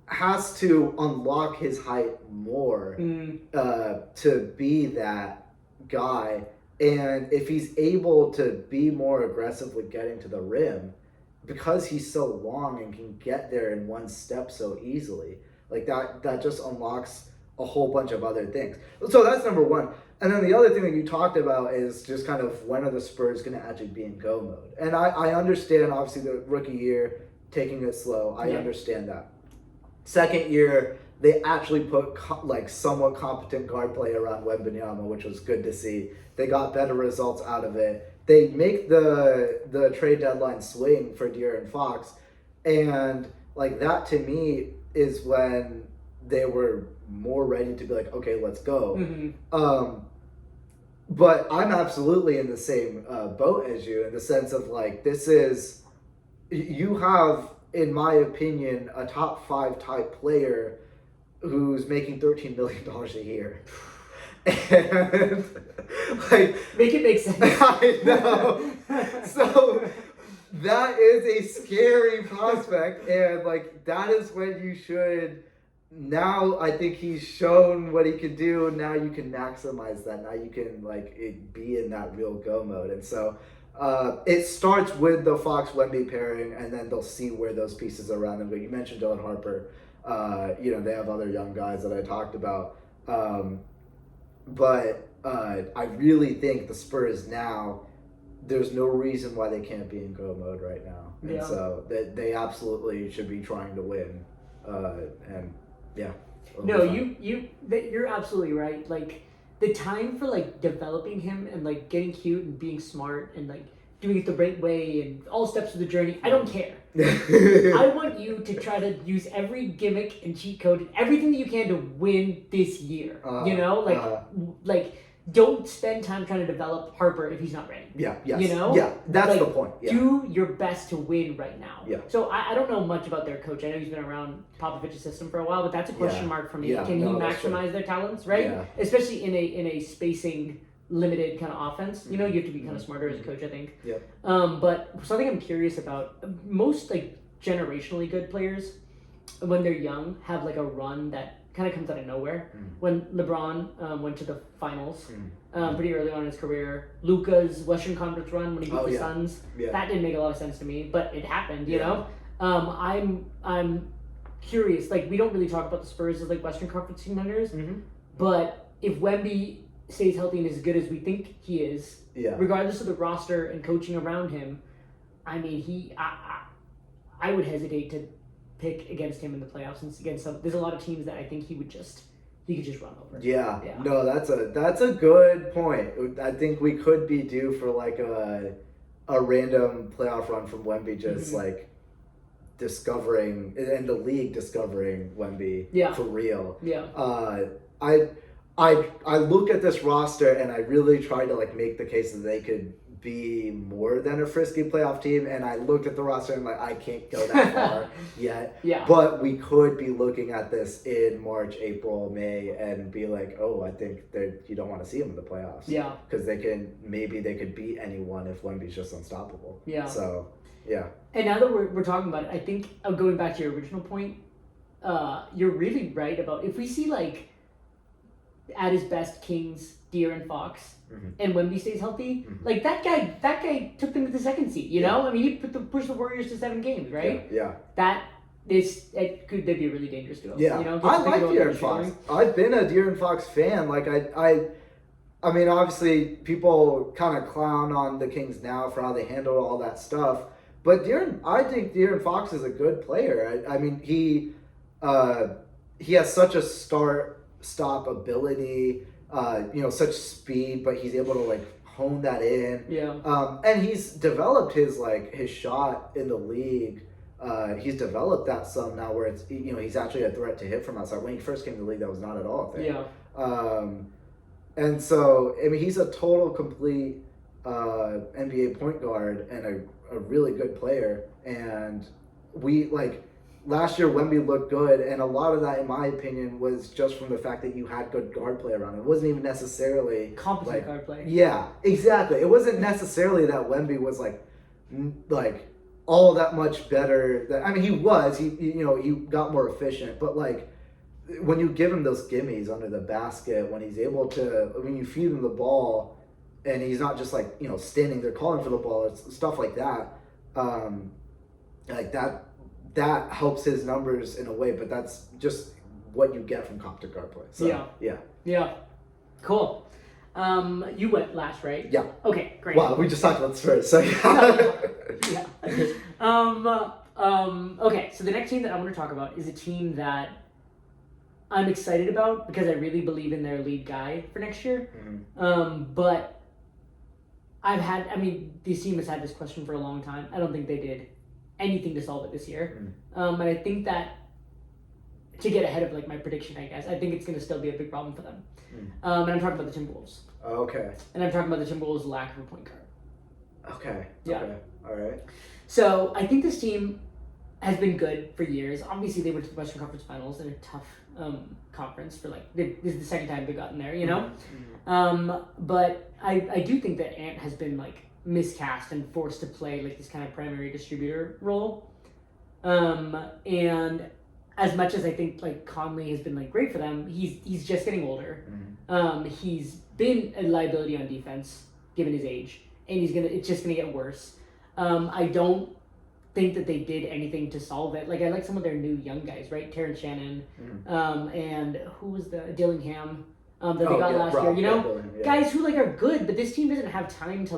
has to unlock his height more to be that guy. And if he's able to be more aggressively getting to the rim, because he's so long and can get there in one step so easily, like that just unlocks a whole bunch of other things. So that's number one. And then the other thing that you talked about is just kind of when are the Spurs going to actually be in go mode? And I understand, obviously, the rookie year, taking it slow. I understand that. Second year, they actually put somewhat competent guard play around Wembanyama, which was good to see. They got better results out of it. They make the trade deadline swing for De'Aaron Fox, and like that to me is when they were more ready to be like, okay, let's go. But I'm absolutely in the same boat as you, in the sense of like, you have, in my opinion, a top 5 type player who's making $13 million a year. And like, make it make sense. I know. So that is a scary prospect, and like that is when you should. Now I think he's shown what he can do. Now you can maximize that. Now you can be in that real go mode. And so it starts with the Fox Wemby pairing, and then they'll see where those pieces around them go. You mentioned Dylan Harper. They have other young guys that I talked about. But I really think the Spurs now, there's no reason why they can't be in go mode right now. And so they absolutely should be trying to win. No, you're absolutely right. Like the time for like developing him and like getting cute and being smart and like doing it the right way and all steps of the journey, I don't care. I want you to try to use every gimmick and cheat code and everything that you can to win this year. Like don't spend time trying to develop Harper if he's not ready. That's the point. Do your best to win right now. So I don't know much about their coach. I know he's been around Popovich's system for a while, but that's a question mark for me. Can he maximize their talents, right? Especially in a spacing limited kind of offense. You have to be kind of smarter as a coach, I think. But something I'm curious about, most like generationally good players, when they're young, have like a run that kind of comes out of nowhere. When LeBron went to the finals pretty early on in his career, Luka's Western Conference run when he beat the Suns, that didn't make a lot of sense to me, but it happened. You know, I'm curious. Like we don't really talk about the Spurs as like Western Conference contenders, but if Wemby stays healthy and as good as we think he is, regardless of the roster and coaching around him, I mean, I would hesitate to pick against him in the playoffs and against there's a lot of teams that I think he could just run over. No, that's a good point. I think we could be due for like a random playoff run from Wemby, just like discovering, and the league discovering Wemby for real. I look at this roster and I really try to like make the case that they could be more than a frisky playoff team, and I looked at the roster and I can't go that far yet. But we could be looking at this in March, April, May, and be like, oh, I think you don't want to see them in the playoffs. Because they could beat anyone if Wemby's just unstoppable. So And now that we're talking about it, I think going back to your original point, you're really right about if we see like at his best Kings, De'Aaron Fox, and Wemby stays healthy, like that guy took them to the second seed. You know, I mean, he pushed the Warriors to 7 games, right? they'd be a really dangerous duo. Yeah, you know, I get to like pick it up De'Aaron and Fox. shooting. I've been a De'Aaron Fox fan. Like I mean, obviously people kind of clown on the Kings now for how they handle all that stuff, but I think De'Aaron Fox is a good player. I mean, he has such a stop ability, such speed, but he's able to like hone that in. Yeah. And he's developed his shot in the league. He's developed that some now where it's he's actually a threat to hit from outside. When he first came to the league, that was not at all a thing. Yeah. And so I mean he's a total complete NBA point guard and a really good player. And we last year Wemby looked good, and a lot of that, in my opinion, was just from the fact that you had good guard play around him. It wasn't even necessarily Competent guard play. Yeah, exactly. It wasn't necessarily that Wemby was like all that much better. I mean, he was. He got more efficient, but when you give him those gimmies under the basket, when you feed him the ball, and he's not just standing there calling for the ball, it's stuff like that. That helps his numbers in a way, but that's just what you get from competent guard play. So, yeah. Cool. You went last, right? Yeah. Okay, great. Wow, we just talked about this for a second. Yeah. Okay, so the next team that I want to talk about is a team that I'm excited about because I really believe in their lead guy for next year. Mm-hmm. But this team has had this question for a long time. I don't think they did anything to solve it this year. And I think that to get ahead of my prediction, I guess, I think it's going to still be a big problem for them. And I'm talking about the Timberwolves. Okay. And I'm talking about the Timberwolves' lack of a point guard. Okay. Yeah. Okay. All right. So I think this team has been good for years. Obviously, they went to the Western Conference Finals in a tough conference for this is the second time they've gotten there, you know? Mm-hmm. But I do think that Ant has been miscast and forced to play this kind of primary distributor role. And as much as I think Conley has been great for them, he's just getting older. Mm-hmm. He's been a liability on defense given his age, and it's just gonna get worse. I don't think that they did anything to solve it. I like some of their new young guys, right? Terrence Shannon, and who was the Dillingham that they got last year. You know, guys who are good, but this team doesn't have time to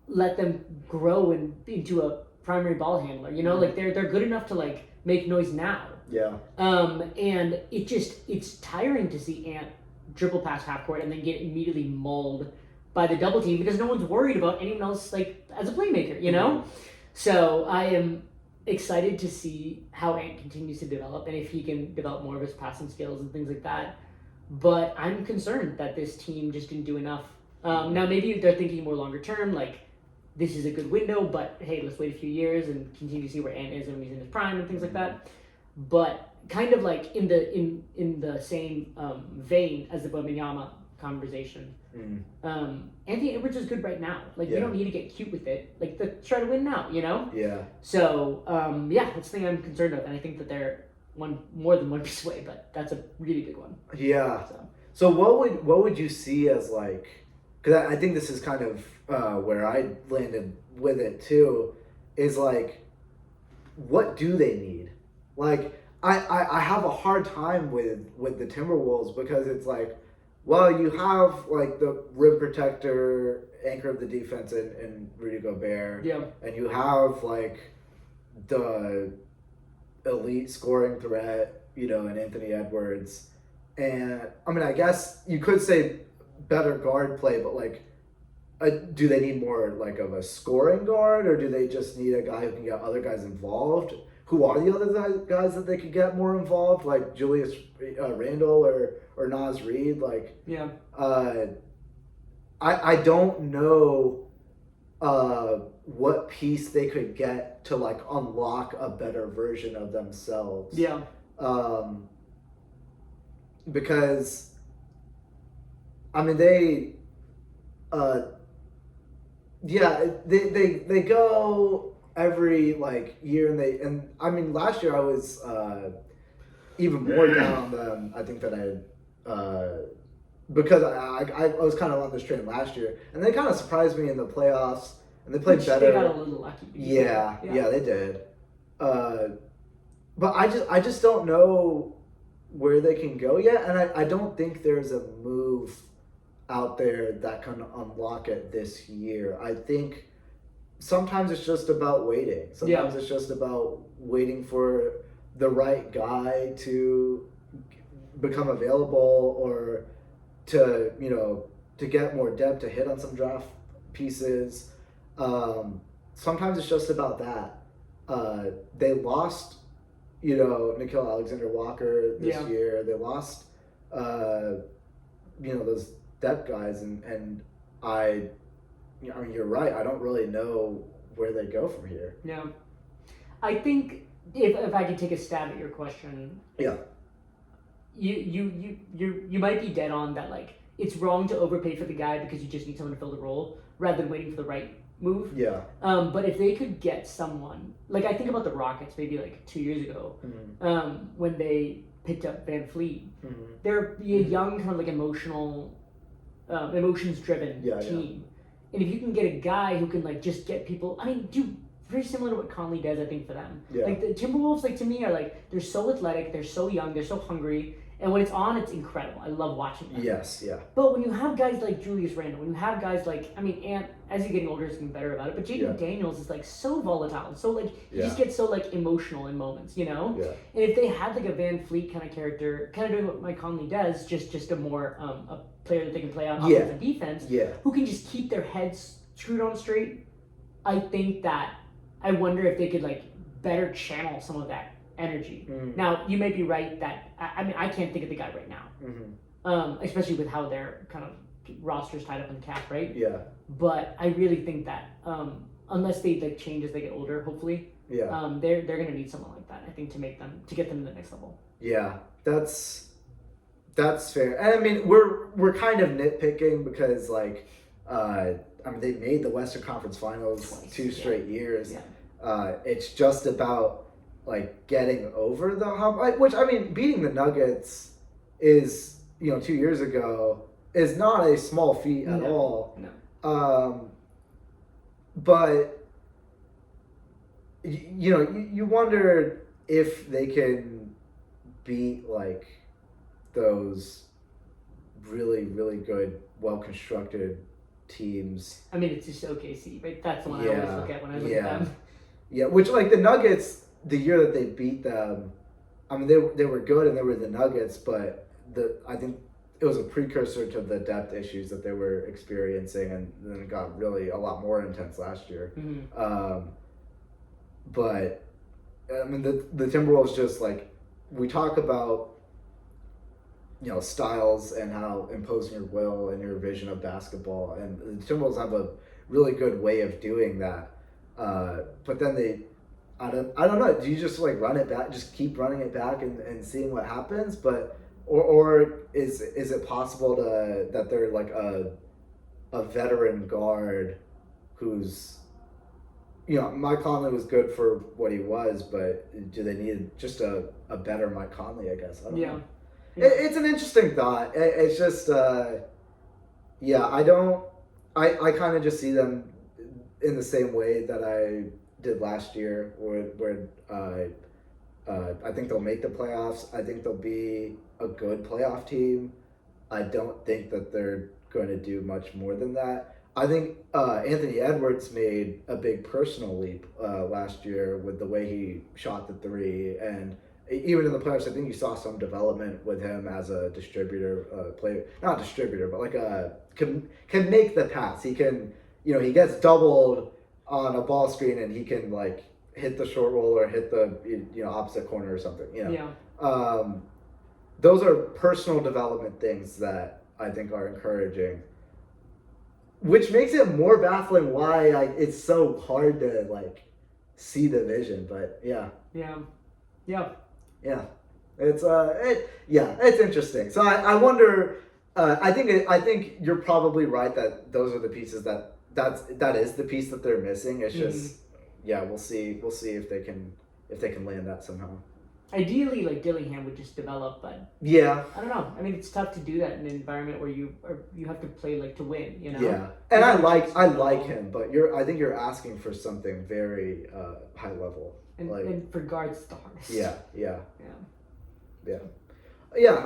let them grow into a primary ball handler. You know, they're good enough to make noise now. Yeah. And it's tiring to see Ant dribble past half court and then get immediately mauled by the double team because no one's worried about anyone else as a playmaker, you know? Mm-hmm. So I am excited to see how Ant continues to develop and if he can develop more of his passing skills and things like that. But I'm concerned that this team just didn't do enough. Now maybe they're thinking more longer term, this is a good window, but hey, let's wait a few years and continue to see where Ant is when he's in his prime and things like that. But kind of in the same vein as the Wembanyama conversation, Anthony Edwards is good right now. You don't need to get cute with it. Let's try to win now, you know? Yeah. So that's the thing I'm concerned of, and I think that they're more than one piece away, but that's a really big one. Yeah. So what would you see as because I think this is kind of where I landed with it too, is what do they need? I have a hard time with the Timberwolves because it's well, you have the rim protector, anchor of the defense in Rudy Gobert. Yeah. And you have the elite scoring threat, in Anthony Edwards. And I mean, I guess you could say better guard play, but do they need more of a scoring guard, or do they just need a guy who can get other guys involved? Who are the other guys that they could get more involved, like Julius Randle or Naz Reid? Yeah. I don't know what piece they could get to unlock a better version of themselves. Yeah. Because I mean they go every year, and I mean last year I was even more down on them. I think that because I was kind of on this train last year, and they kind of surprised me in the playoffs, and they played better. They got a little lucky. Yeah, they did. but I just don't know where they can go yet, and I don't think there's a move out there that can unlock it this year. I think sometimes it's just about waiting. Sometimes it's just about waiting for the right guy to become available, or to to get more depth, to hit on some draft pieces. Sometimes it's just about that. They lost, Nickeil Alexander-Walker this year. They lost, those depth guys, and I mean, you're right. I don't really know where they go from here. Yeah, I think if I could take a stab at your question, yeah, you might be dead on that. Like, it's wrong to overpay for the guy because you just need someone to fill the role rather than waiting for the right move. Yeah. But if they could get someone, like, I think about the Rockets maybe like 2 years ago, when they picked up Van Fleet. They're a young, kind of like emotions driven team. And if you can get a guy who can like just get people, I mean, very similar to what Conley does, I think, for them. Yeah. Like the Timberwolves, like, to me, are like, they're so athletic, they're so young, they're so hungry, and when it's on, it's incredible. I love watching them. Yes, yeah. But when you have guys like Julius Randle, when you have guys like, I mean, Ant, as he's getting older, he's getting better about it, but Jaden Daniels is like so volatile, so like, he just gets so like emotional in moments, Yeah. And if they had like a Van Fleet kind of character, kind of doing what Mike Conley does, just a more, a player that they can play on offense and defense, who can just keep their heads screwed on straight, I think that, I wonder if they could like better channel some of that energy. Now, you may be right that, I mean, I can't think of the guy right now, especially with how their kind of roster's tied up in the cap, right? Yeah. But I really think that unless they like change as they get older, hopefully, they're gonna need someone like that, I think, to get them to the next level. Yeah, that's fair. And I mean, we're kind of nitpicking because like, I mean, they made the Western Conference Finals twice, 2 straight years. Yeah. It's just about like getting over the hump, which, I mean, beating the Nuggets is, 2 years ago, is not a small feat at all. No. But you wonder if they can beat like those really, really good, well constructed teams. I mean, it's just OKC, but that's the one I always look at when I look at them. Yeah, which, like, the Nuggets, the year that they beat them, I mean, they were good and they were the Nuggets, but I think it was a precursor to the depth issues that they were experiencing, and then it got really a lot more intense last year. But I mean, the Timberwolves, just like, we talk about styles and how imposing your will and your vision of basketball, and the Timberwolves have a really good way of doing that. But then I don't know. Do you just like run it back, just keep running it back and seeing what happens? But or is it possible that they're like a veteran guard who's, Mike Conley was good for what he was, but do they need just a better Mike Conley? I guess I don't know. Yeah. It's an interesting thought. It's just, I kind of just see them in the same way that I did last year, where I think they'll make the playoffs. I think they'll be a good playoff team. I don't think that they're going to do much more than that. I think Anthony Edwards made a big personal leap last year with the way he shot the three, and even in the playoffs, I think you saw some development with him as a distributor, not distributor, but like can make the pass. He can, he gets doubled on a ball screen and he can like hit the short roll or hit the opposite corner or something. Those are personal development things that I think are encouraging, which makes it more baffling why it's so hard to like see the vision. But yeah. It's interesting. So I wonder. I think you're probably right that those are the pieces that is the piece that they're missing. It's just we'll see if they can land that somehow. Ideally, like Dillingham would just develop, but Yeah. I don't know. I mean, it's tough to do that in an environment where you have to play like to win. You know. Yeah, and I like him, but I think you're asking for something very high level. And for guards, it's the hardest. Yeah.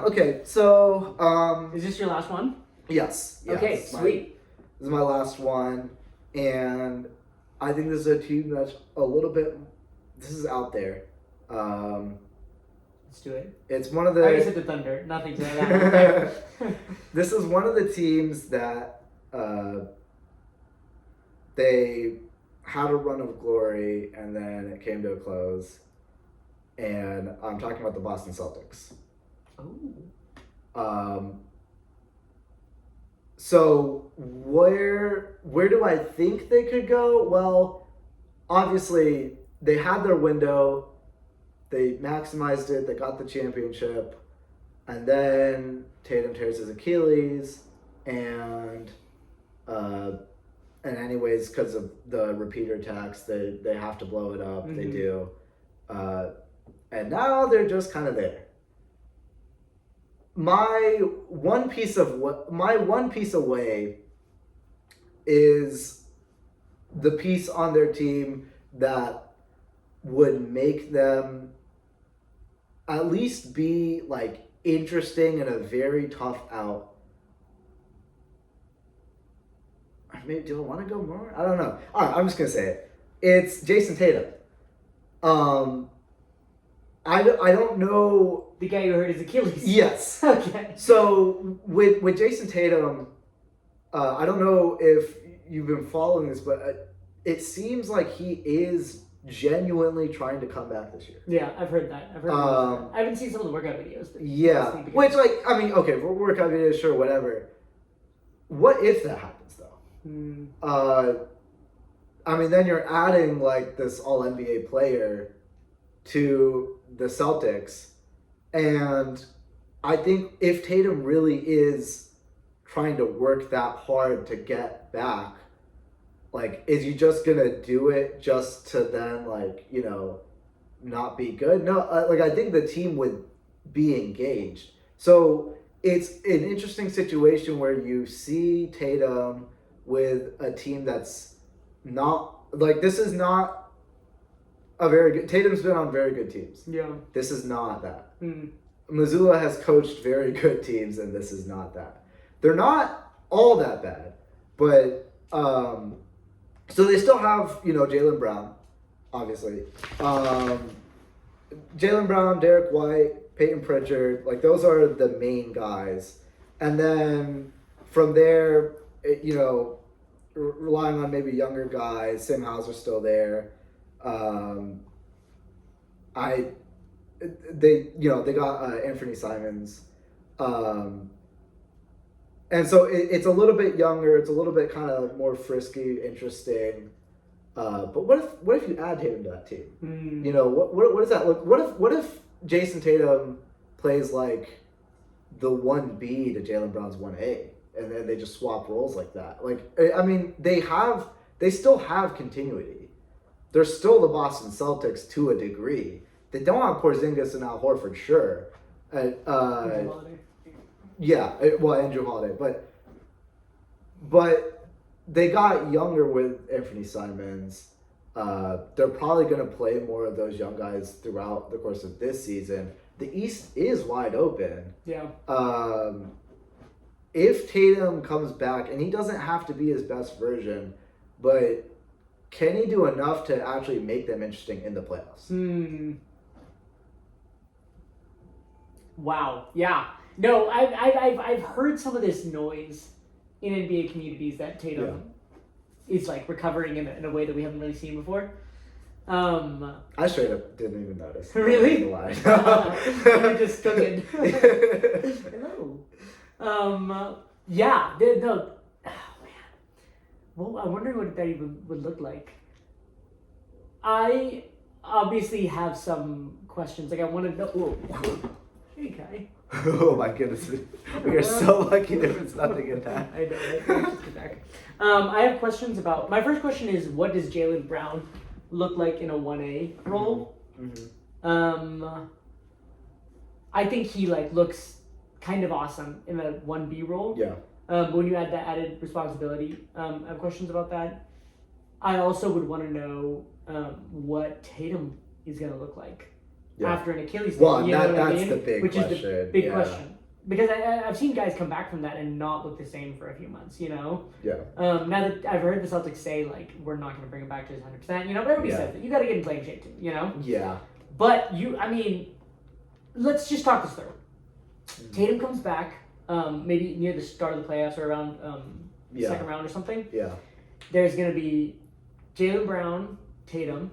Okay, so Is this your last one? yes. Okay, sweet. This is my last one, and I think this is a team that's a little bit. This is out there. Let's do it. It's one of I already the. said the Thunder. Nothing to that. This is one of the teams that they had a run of glory, and then it came to a close. And I'm talking about the Boston Celtics. Oh. So where do I think they could go? Well, obviously they had their window. They maximized it. They got the championship, and then Tatum tears his Achilles, and anyways, because of the repeater tax, they have to blow it up. Mm-hmm. They do, and now they're just kind of there. My one piece away is the piece on their team that would make them at least be like interesting in a very tough out. Maybe do I want to go more? I don't know. All right, I'm just gonna say it. It's Jason Tatum. I don't know. The guy who hurt his Achilles. Yes. Okay. So with Jason Tatum, I don't know if you've been following this, but it seems like he is genuinely trying to come back this year. Yeah, I've heard that. I haven't seen some of the workout videos. But yeah, which okay, for workout videos, sure, whatever. What if that happens though? Then you're adding like this All NBA player to the Celtics, and I think if Tatum really is trying to work that hard to get back, like, is he just gonna do it just to then, like, not be good? No, I think the team would be engaged. So it's an interesting situation where you see Tatum with a team that's not, like, this is not a very good, Tatum's been on very good teams. Yeah. This is not that. Missoula has coached very good teams, and this is not that. They're not all that bad, but, so they still have, Jaylen Brown, obviously. Jaylen Brown, Derek White, Peyton Pritchard, like, those are the main guys. And then from there, relying on maybe younger guys, Sam Hauser's still there. They got Anthony Simons. And so it's a little bit younger. It's a little bit kind of more frisky, interesting. But what if you add Tatum to that team? What does that look? What if Jason Tatum plays like the 1B to Jaylen Brown's 1A, and then they just swap roles like that? Like, I mean, they still have continuity. They're still the Boston Celtics to a degree. They don't have Porzingis and Al Horford, sure. Yeah, Andrew Holiday, but they got younger with Anthony Simons. They're probably going to play more of those young guys throughout the course of this season. The East is wide open. Yeah. If Tatum comes back, and he doesn't have to be his best version, but can he do enough to actually make them interesting in the playoffs? Wow. Yeah. No, I've heard some of this noise in NBA communities that Tatum is like recovering in a way that we haven't really seen before. I straight up didn't even notice. Really? You're just cooking. Hello. Yeah. No. Oh man. Well, I wonder what that even would look like. I obviously have some questions. Like I want to know. Whoa. Hey, Kai. Oh my goodness. We are so lucky there was nothing in that. I know, right? Just get back. I have questions about... My first question is, what does Jaylen Brown look like in a 1A role? I think he like looks kind of awesome in the 1B role. Yeah. But when you add that added responsibility, I have questions about that. I also would want to know what Tatum is going to look like after an Achilles tear. Well, you know what I that's mean? the big Which question. is the big question. Because I've seen guys come back from that and not look the same for a few months, you know? Yeah. Now that I've heard the Celtics say, like, we're not going to bring him back to his 100%, you know, but everybody says that. You got to get in playing shape too, you know? Yeah. But let's just talk this through. Mm-hmm. Tatum comes back, maybe near the start of the playoffs or around second round or something. Yeah. There's going to be Jaylen Brown, Tatum.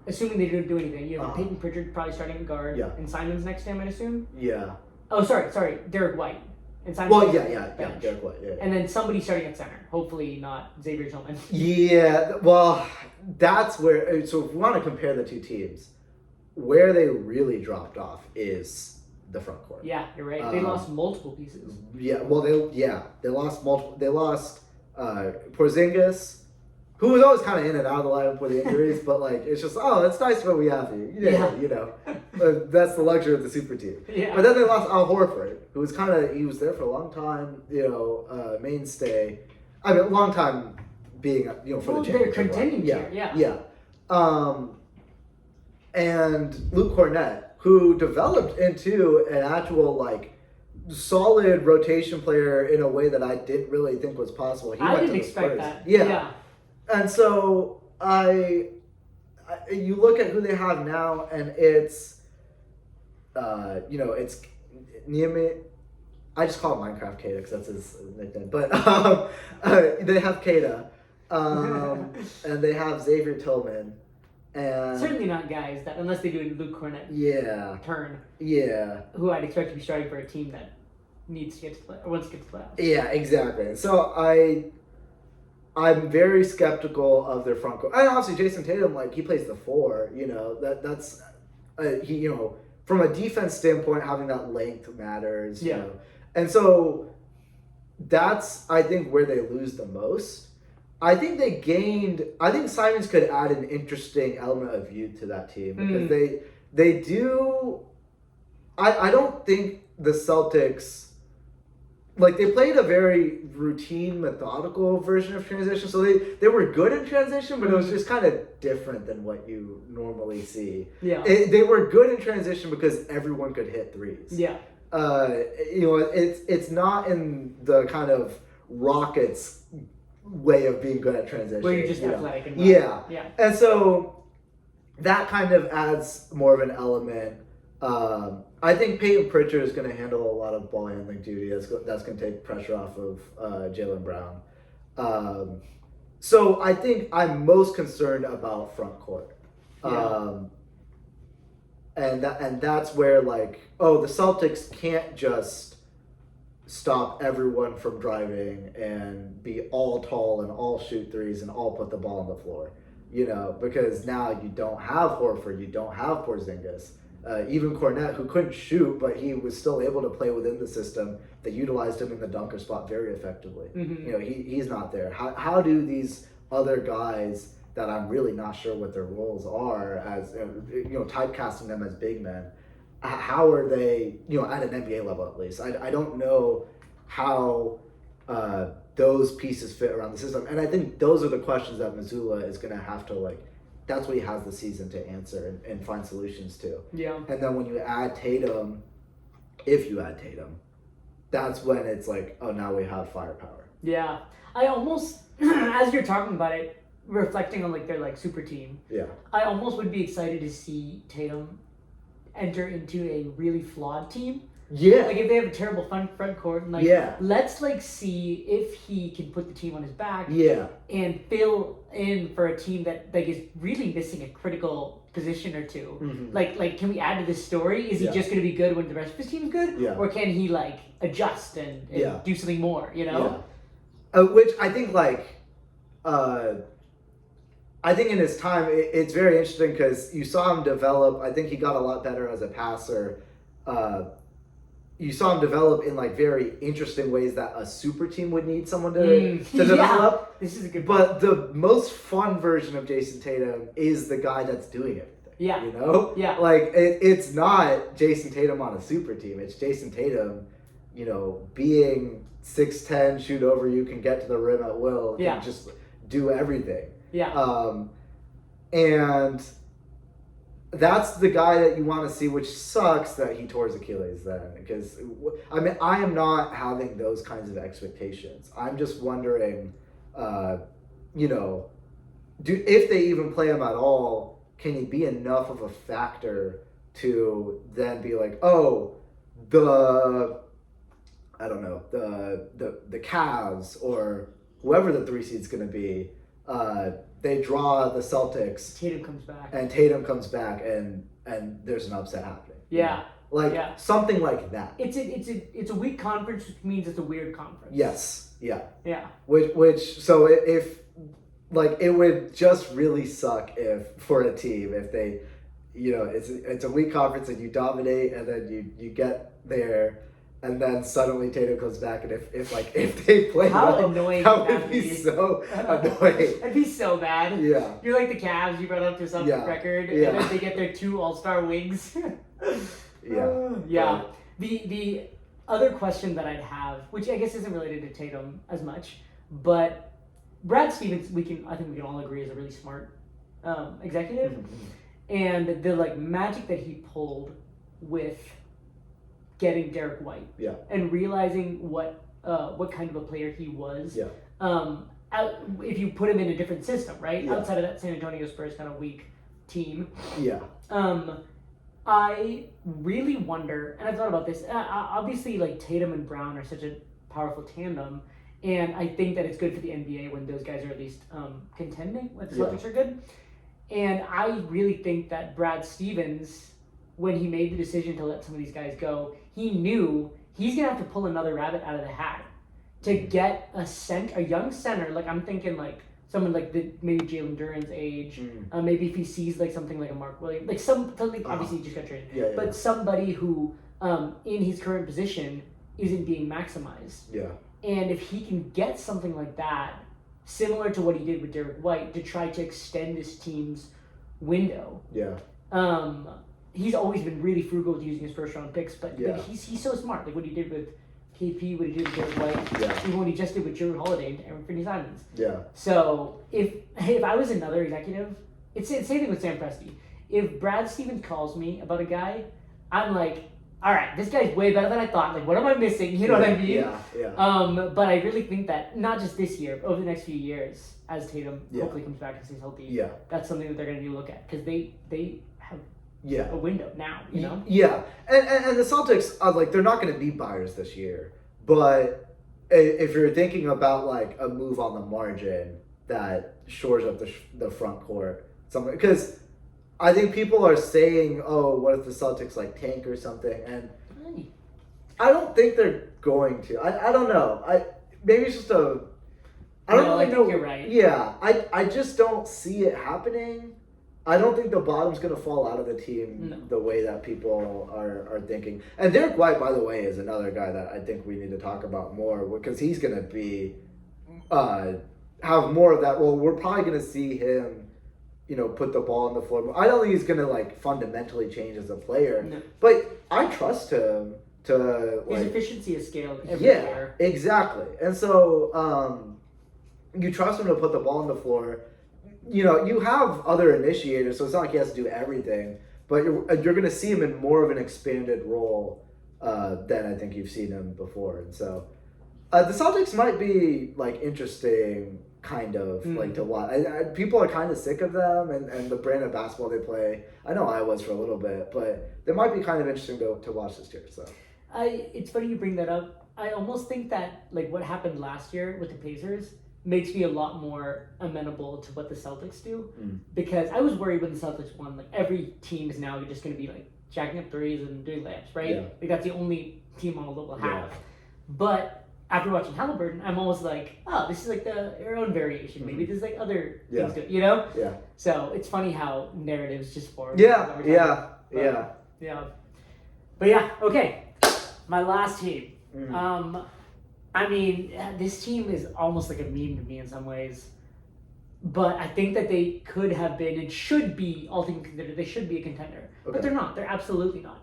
Assuming they don't do anything, you have Peyton Pritchard probably starting at guard, and Simon's next to him, I'd assume. Yeah. Oh, sorry, Derek White. And Simon Derek White. Yeah. And then somebody starting at center. Hopefully not Xavier Tillman. Yeah. Well, that's where. So if we want to compare the two teams, where they really dropped off is the front court. Yeah, you're right. They lost multiple pieces. Yeah. Well, they lost multiple. They lost Porzingis, who was always kind of in and out of the lineup with the injuries, but like it's just it's nice what we have here. You know, that's the luxury of the super team. Yeah. But then they lost Al Horford, who was he was there for a long time. You know, mainstay. I mean, a long time being for the championship. They're contending here. Yeah. And Luke Cornett, who developed into an actual like solid rotation player in a way that I didn't really think was possible. I didn't expect that. Yeah. And so you look at who they have now, and it's, it's Niemi. I just call it Minecraft Kata because that's his nickname. But they have Kata, and they have Xavier Tillman, and certainly not guys that unless they do a Luke Cornett turn. Yeah. Who I'd expect to be starting for a team that needs to get to play or wants to get to playoffs. Yeah, exactly. So I'm very skeptical of their front court. And obviously, Jason Tatum, like he plays the 4. You know that's he. You know, from a defense standpoint, having that length matters. Yeah. You know? And so that's I think where they lose the most. I think they gained. I think Simons could add an interesting element of youth to that team because they do. I don't think the Celtics. Like, they played a very routine, methodical version of transition. So they were good in transition, but it was just kind of different than what you normally see. Yeah. They were good in transition because everyone could hit threes. Yeah. It's not in the kind of Rockets way of being good at transition. Where you're just athletic and yeah. Yeah. And so that kind of adds more of an element. I think Peyton Pritchard is going to handle a lot of ball handling duty. That's going to take pressure off of Jaylen Brown. So I think I'm most concerned about front court. And that's where the Celtics can't just stop everyone from driving and be all tall and all shoot threes and all put the ball on the floor. You know, because now you don't have Horford, you don't have Porzingis. Even Cornette, who couldn't shoot, but he was still able to play within the system. They utilized him in the dunker spot very effectively. Mm-hmm. You know, he's not there. How do these other guys that I'm really not sure what their roles are as typecasting them as big men? How are they at an NBA level at least? I don't know how those pieces fit around the system, and I think those are the questions that Mazzulla is going to have to That's what he has the season to answer and find solutions to. Yeah. And then when you add Tatum, if you add Tatum, that's when it's now we have firepower. Yeah. I almost, as you're talking about it, reflecting on their super team. Yeah. I almost would be excited to see Tatum enter into a really flawed team. Yeah. If they have a terrible front court, and let's see if he can put the team on his back. Yeah. And fill in for a team that is really missing a critical position or two. Mm-hmm. Can we add to this story? Is he just going to be good when the rest of his team's good? Yeah. Or can he adjust and do something more? You know. Yeah. Which I think I think in his time it's very interesting because you saw him develop. I think he got a lot better as a passer. You saw him develop in very interesting ways that a super team would need someone to develop. This is a good But the most fun version of Jason Tatum is the guy that's doing everything. Yeah. You know? Yeah. Like, it's not Jason Tatum on a super team. It's Jason Tatum, you know, being 6'10", shoot over you, can get to the rim at will, Yeah. can just do everything. Yeah. And that's the guy that you want to see, which sucks that he tore his Achilles then. Because, I mean, I am not having those kinds of expectations. I'm just wondering, you know, if they even play him at all, can he be enough of a factor to then be like, oh, the Cavs or whoever the 3 seed's going to be, they draw the Celtics. Tatum comes back. And Tatum comes back, and there's an upset happening. Yeah. Like, yeah. something like that. It's a weak conference, which means it's a weird conference. Yes. Yeah. Yeah. So if like, it would just really suck for a team if they, you know, it's a weak conference and you dominate, and then you get there, and then suddenly Tatum comes back, and if they play how well, annoying that would would be so annoying. That'd be so bad. Yeah. You're like the Cavs. You brought up to some record, and then they get their 2 All-Star wings. Yeah. The other question that I'd have, which I guess isn't related to Tatum as much, but Brad Stevens, I think we can all agree, is a really smart executive, and the like magic that he pulled with getting Derek White, and realizing what kind of a player he was. If you put him in a different system, right, outside of that San Antonio Spurs kind of weak team. I really wonder, and I've thought about this. Obviously, like Tatum and Brown are such a powerful tandem, and I think that it's good for the NBA when those guys are at least contending, when the Celtics are good. And I really think that Brad Stevens, when he made the decision to let some of these guys go, he knew he's gonna have to pull another rabbit out of the hat to get a young center. Like, I'm thinking like someone like maybe Jalen Duren's age, maybe if he sees like something like a Mark Williams, like something, obviously he just got traded, but somebody who in his current position isn't being maximized. And if he can get something like that, similar to what he did with Derek White, to try to extend his team's window. He's always been really frugal with using his first round picks, but he's so smart. Like what he did with KP, what he did with Derek White, even what he just did with Drew Holiday and Anthony Simons. So if I was another executive, it's the same thing with Sam Presti. If Brad Stevens calls me about a guy, I'm like, all right, this guy's way better than I thought. Like, what am I missing? You know what I mean? But I really think that not just this year, but over the next few years, as Tatum hopefully comes back and stays healthy, that's something that they're going to need to look at, because they have a window now, you know? And the Celtics, like, they're not going to be buyers this year, but if you're thinking about like a move on the margin that shores up the front court, something, because I think people are saying, oh, what if the Celtics like tank or something, and I don't think they're going to. I don't know. Maybe it's just a. I don't really know. You're right. Yeah, I just don't see it happening. I don't think the bottom's going to fall out of the team the way that people are thinking. And Derek White, by the way, is another guy that I think we need to talk about more, because he's going to be have more of that role. We're probably going to see him, you know, put the ball on the floor. I don't think he's going to like fundamentally change as a player, but I trust him to like, his efficiency is scaled every year. Exactly. And so you trust him to put the ball on the floor. You know, you have other initiators, so it's not like he has to do everything, but you're going to see him in more of an expanded role than I think you've seen him before. And so the Celtics might be like interesting, kind of like to watch. People are kind of sick of them and the brand of basketball they play. I know I was for a little bit, but they might be kind of interesting to watch this year. So it's funny you bring that up. I almost think that like what happened last year with the Pacers makes me a lot more amenable to what the Celtics do, because I was worried when the Celtics won. Like every team is now just going to be like jacking up threes and doing layups, right? Like that's the only team on the will have. But after watching Halliburton, I'm almost like, oh, this is like their own variation. Maybe there's like other things to it, you know? So it's funny how narratives just form. But yeah, okay. My last team. I mean, this team is almost like a meme to me in some ways. but I think that they could have been and should be, all things considered, they should be a contender. Okay. But they're not. They're absolutely not.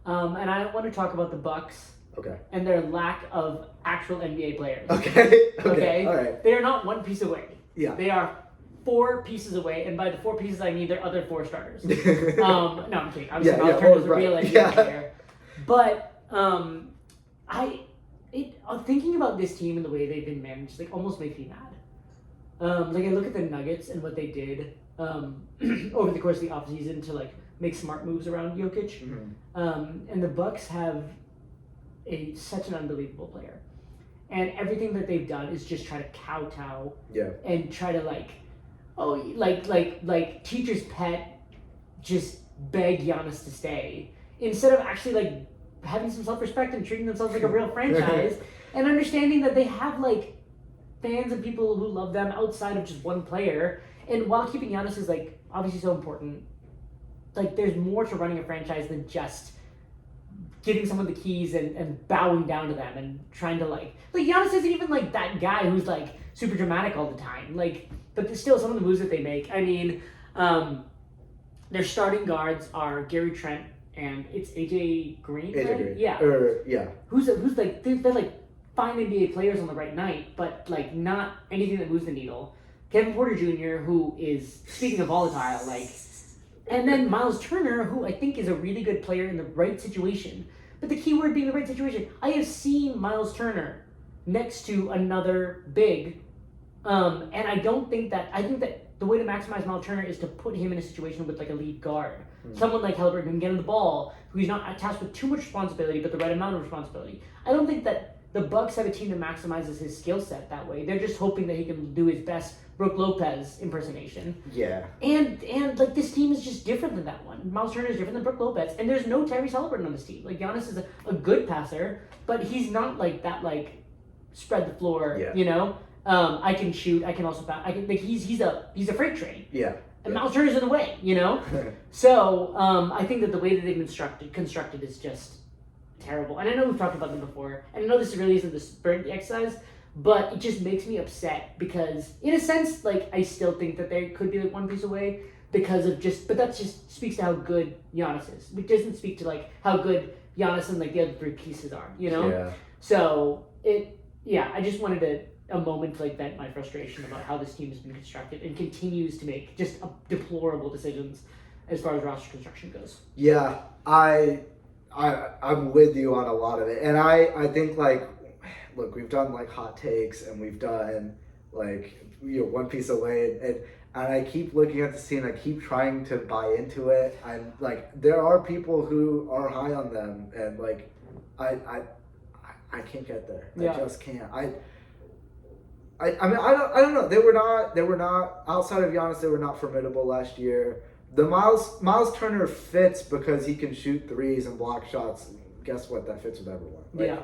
And I want to talk about the Bucks Okay. and their lack of actual NBA players. Okay. Okay? All right. They are not one piece away. Yeah. They are 4 pieces away, and by the 4 pieces I mean their other 4 starters. No, I'm kidding. Obviously, Yeah, Miles Turner's a right. real NBA Yeah. player. But thinking about this team and the way they've been managed, like, almost makes me mad. Like, I look at the Nuggets and what they did over the course of the offseason to, like, make smart moves around Jokic. Mm-hmm. And the Bucks have such an unbelievable player. And everything that they've done is just try to kowtow Yeah. and try to, like teacher's pet, just beg Giannis to stay instead of actually, like, having some self-respect and treating themselves like a real franchise and understanding that they have, like, fans and people who love them outside of just one player. And while keeping Giannis is, like, obviously so important, like, there's more to running a franchise than just giving someone the keys and bowing down to them and trying to, like Giannis isn't even, like, that guy who's, like, super dramatic all the time. Like, but there's still some of the moves that they make. I mean, their starting guards are Gary Trent and it's AJ Green. AJ right? Green. Yeah. Yeah. Who's like they're like fine NBA players on the right night, but, like, not anything that moves the needle. Kevin Porter Jr., who is, speaking of volatile, like, and then Miles Turner, who I think is a really good player in the right situation. But the key word being the right situation. I have seen Miles Turner next to another big, and I think that the way to maximize Miles Turner is to put him in a situation with, like, a lead guard. Someone like Haliburton who can get him the ball, who's not tasked with too much responsibility, but the right amount of responsibility. I don't think that the Bucks have a team that maximizes his skill set that way. They're just hoping that he can do his best Brooke Lopez impersonation. Yeah. And like, this team is just different than that one. Miles Turner is different than Brooke Lopez, and there's no Tyrese Haliburton on this team. Like, Giannis is a good passer, but he's not, like, that, like, spread the floor. Yeah. You know, I can shoot. I can also pass. I can, like, he's a freight train. Yeah. And Miles Turner's in the way. You know, so I think that the way that they've been constructed is just terrible. And I know we've talked about them before, and I know this really isn't the spirit of the exercise. But it just makes me upset because, in a sense, like, I still think that they could be, like, one piece away because of but that just speaks to how good Giannis is. It doesn't speak to, like, how good Giannis and, like, the other 3 pieces are, you know? Yeah. So, I just wanted a moment to, like, vent my frustration about how this team has been constructed and continues to make just deplorable decisions as far as roster construction goes. Yeah, I'm with you on a lot of it. And I think, like, look, we've done, like, hot takes and we've done, like, one piece away, and I keep looking at this team, I keep trying to buy into it. I'm like, there are people who are high on them, and, like, I can't get there. Yeah. I just can't. I mean, I don't know. They were not outside of Giannis. They were not formidable last year. The Miles Turner fits because he can shoot threes and block shots. Guess what? That fits with everyone. Like, Yeah.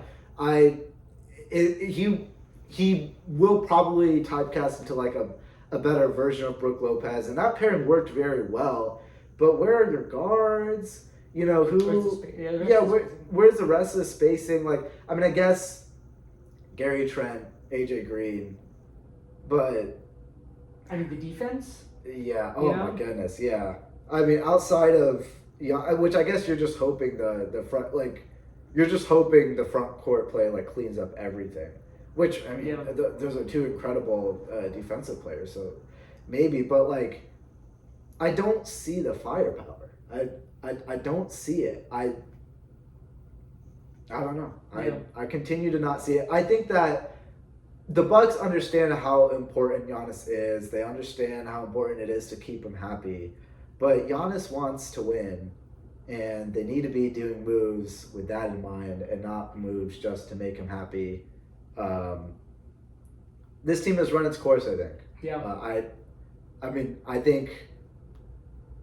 He will probably typecast into, like, a better version of Brooke Lopez, and that pairing worked very well. But where are your guards? You know, where's the rest of the spacing? Like, I mean, I guess Gary Trent, AJ Green, but I mean, the defense. yeah. Oh my goodness. Yeah. I mean, outside of which I guess you're just hoping the front, like, you're just hoping the front court play, like, cleans up everything. Which, I mean, those are 2 incredible defensive players, so maybe. But, like, I don't see the firepower. I don't see it. I don't know. I continue to not see it. I think that the Bucks understand how important Giannis is. They understand how important it is to keep him happy. But Giannis wants to win, and they need to be doing moves with that in mind and not moves just to make him happy. This team has run its course, I think. Yeah. I mean, I think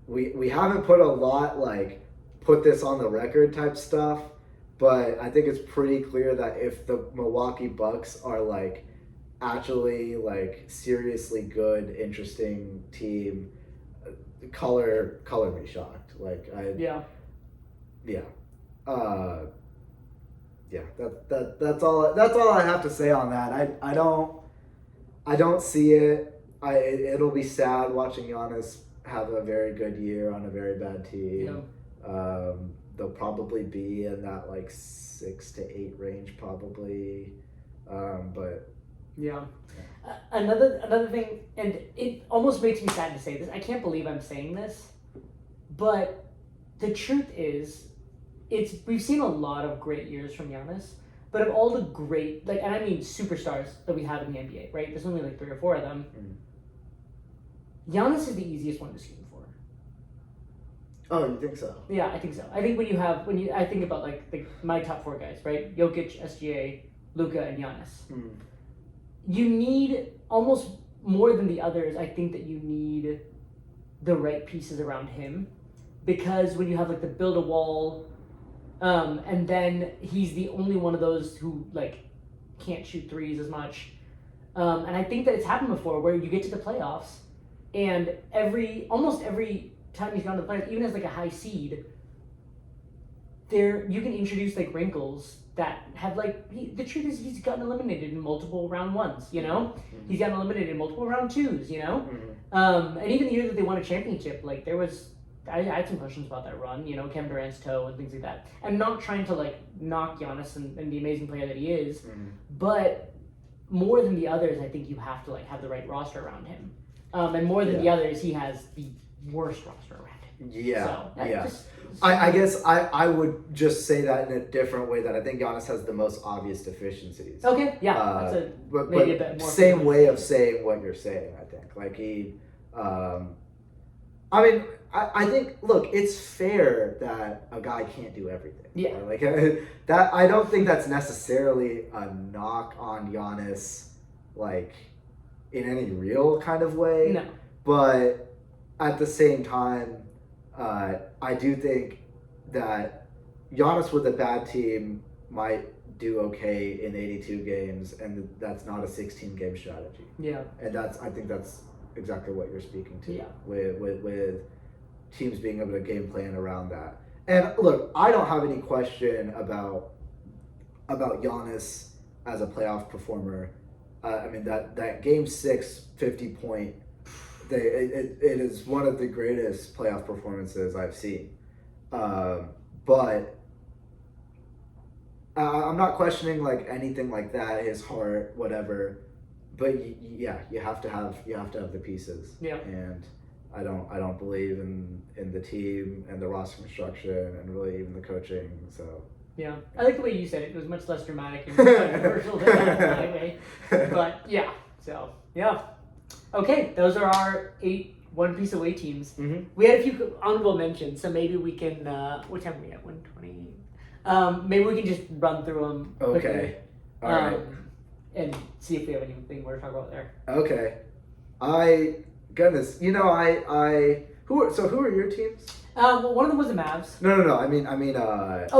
we haven't put a lot, like, put this on the record type stuff, but I think it's pretty clear that if the Milwaukee Bucks are, like, actually, like, seriously good, interesting team, color me shocked. Like, Yeah. That's all I have to say on that. I don't see it. it'll be sad watching Giannis have a very good year on a very bad team. They'll probably be in that like 6 to 8 range probably, but yeah. Another thing, and it almost makes me sad to say this. I can't believe I'm saying this, but the truth is, we've seen a lot of great years from Giannis, but of all the great, like, and I mean superstars that we have in the NBA, right? There's only like 3 or 4 of them. Giannis is the easiest one to scheme for. Oh, you think so? Yeah, I think so. I think I think about like my top 4 guys, right? Jokic, SGA, Luka, and Giannis. You need almost more than the others. I think that you need the right pieces around him, because when you have like the build a wall, and then he's the only one of those who like can't shoot threes as much, and I think that it's happened before where you get to the playoffs, and almost every time he's gone to the playoffs, even as like a high seed, you can introduce like wrinkles that have like the truth is he's gotten eliminated in multiple round 1s, you know? He's gotten eliminated in multiple round 2s, you know? And even the year that they won a championship, like I had some questions about that run, you know, Kevin Durant's toe and things like that. I'm not trying to like knock Giannis and the amazing player that he is, but more than the others, I think you have to like have the right roster around him. And more than the others, he has the worst roster around him. Yeah, So, I guess I would just say that in a different way, that I think Giannis has the most obvious deficiencies. Okay, yeah, that's but maybe a bit more. Same way of saying what you're saying, I think. Like I mean, I think, look, it's fair that a guy can't do everything. Yeah. Right? Like that, I don't think that's necessarily a knock on Giannis, like in any real kind of way. No. But at the same time, I do think that Giannis with a bad team might do okay in 82 games, and that's not a 16-game strategy. Yeah. And I think that's exactly what you're speaking to. Yeah. With teams being able to game plan around that. And look, I don't have any question about Giannis as a playoff performer. I mean that game 6 50-point. It is one of the greatest playoff performances I've seen. But I'm not questioning like anything like that, his heart, whatever. But you have to have the pieces. Yeah. And I don't believe in the team and the roster construction and really even the coaching. So. Yeah, I like the way you said it. It was much less dramatic and controversial than that way. But yeah, so yeah. Okay, those are our 8 one piece away teams. We had a few honorable mentions, so maybe we can. What time are we at? 1:20. Maybe we can just run through them. Okay. Quickly, All right. and see if we have anything more to talk about there. Okay. Goodness, you know, who are your teams? Well, one of them was the Mavs. No. I mean.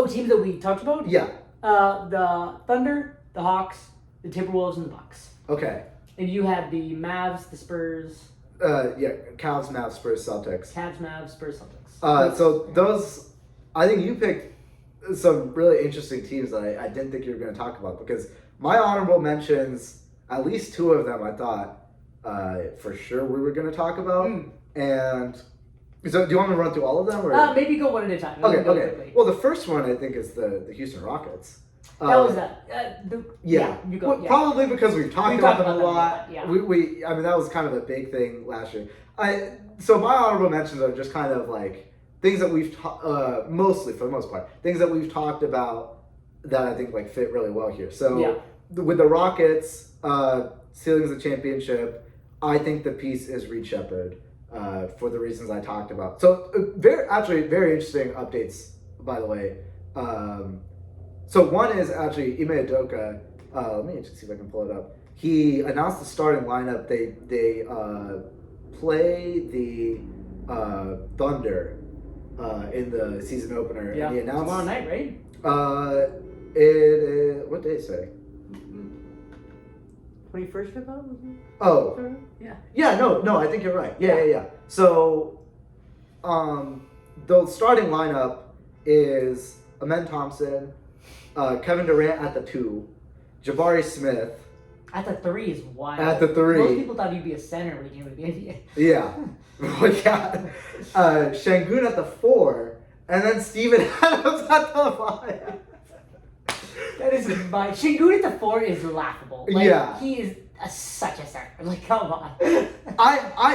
Teams that we talked about. Yeah. The Thunder, the Hawks, the Timberwolves, and the Bucks. Okay. And you had the Mavs, the Spurs. Cavs, Mavs, Spurs, Celtics. Cavs, Mavs, Spurs, Celtics. So those, I think you picked some really interesting teams that I didn't think you were going to talk about, because my honorable mentions, at least 2 of them, I thought for sure we were going to talk about. And so, do you want me to run through all of them? Or? Maybe go one at a time. Okay. Quickly. Well, the first one I think is the Houston Rockets. That was that. You go. Well, probably because we've talked about them a lot. Yeah. I mean, that was kind of a big thing last year. So my honorable mentions are just kind of like things that we've mostly, for the most part, things that we've talked about that I think like fit really well here. So with the Rockets, stealing the championship, I think the piece is Reed Shepherd for the reasons I talked about. So very interesting updates, by the way. So one is actually Ime Udoka. Let me just see if I can pull it up. He announced the starting lineup. They play the Thunder in the season opener. Yeah. And he announced tomorrow night, right? What did it say? 21st of that? Oh. Yeah. Yeah. No. I think you're right. Yeah. So, the starting lineup is Amen Thompson, Kevin Durant at the 2, Jabari Smith, At the 3 is wild. At the 3. Most people thought he'd be a center when he came to the NBA. Yeah. Yeah. Şengün at the 4, and then Steven Adams at the 5. That is my Şengün at the 4 is laughable. Like, Yeah. he is such a center. Like, come on.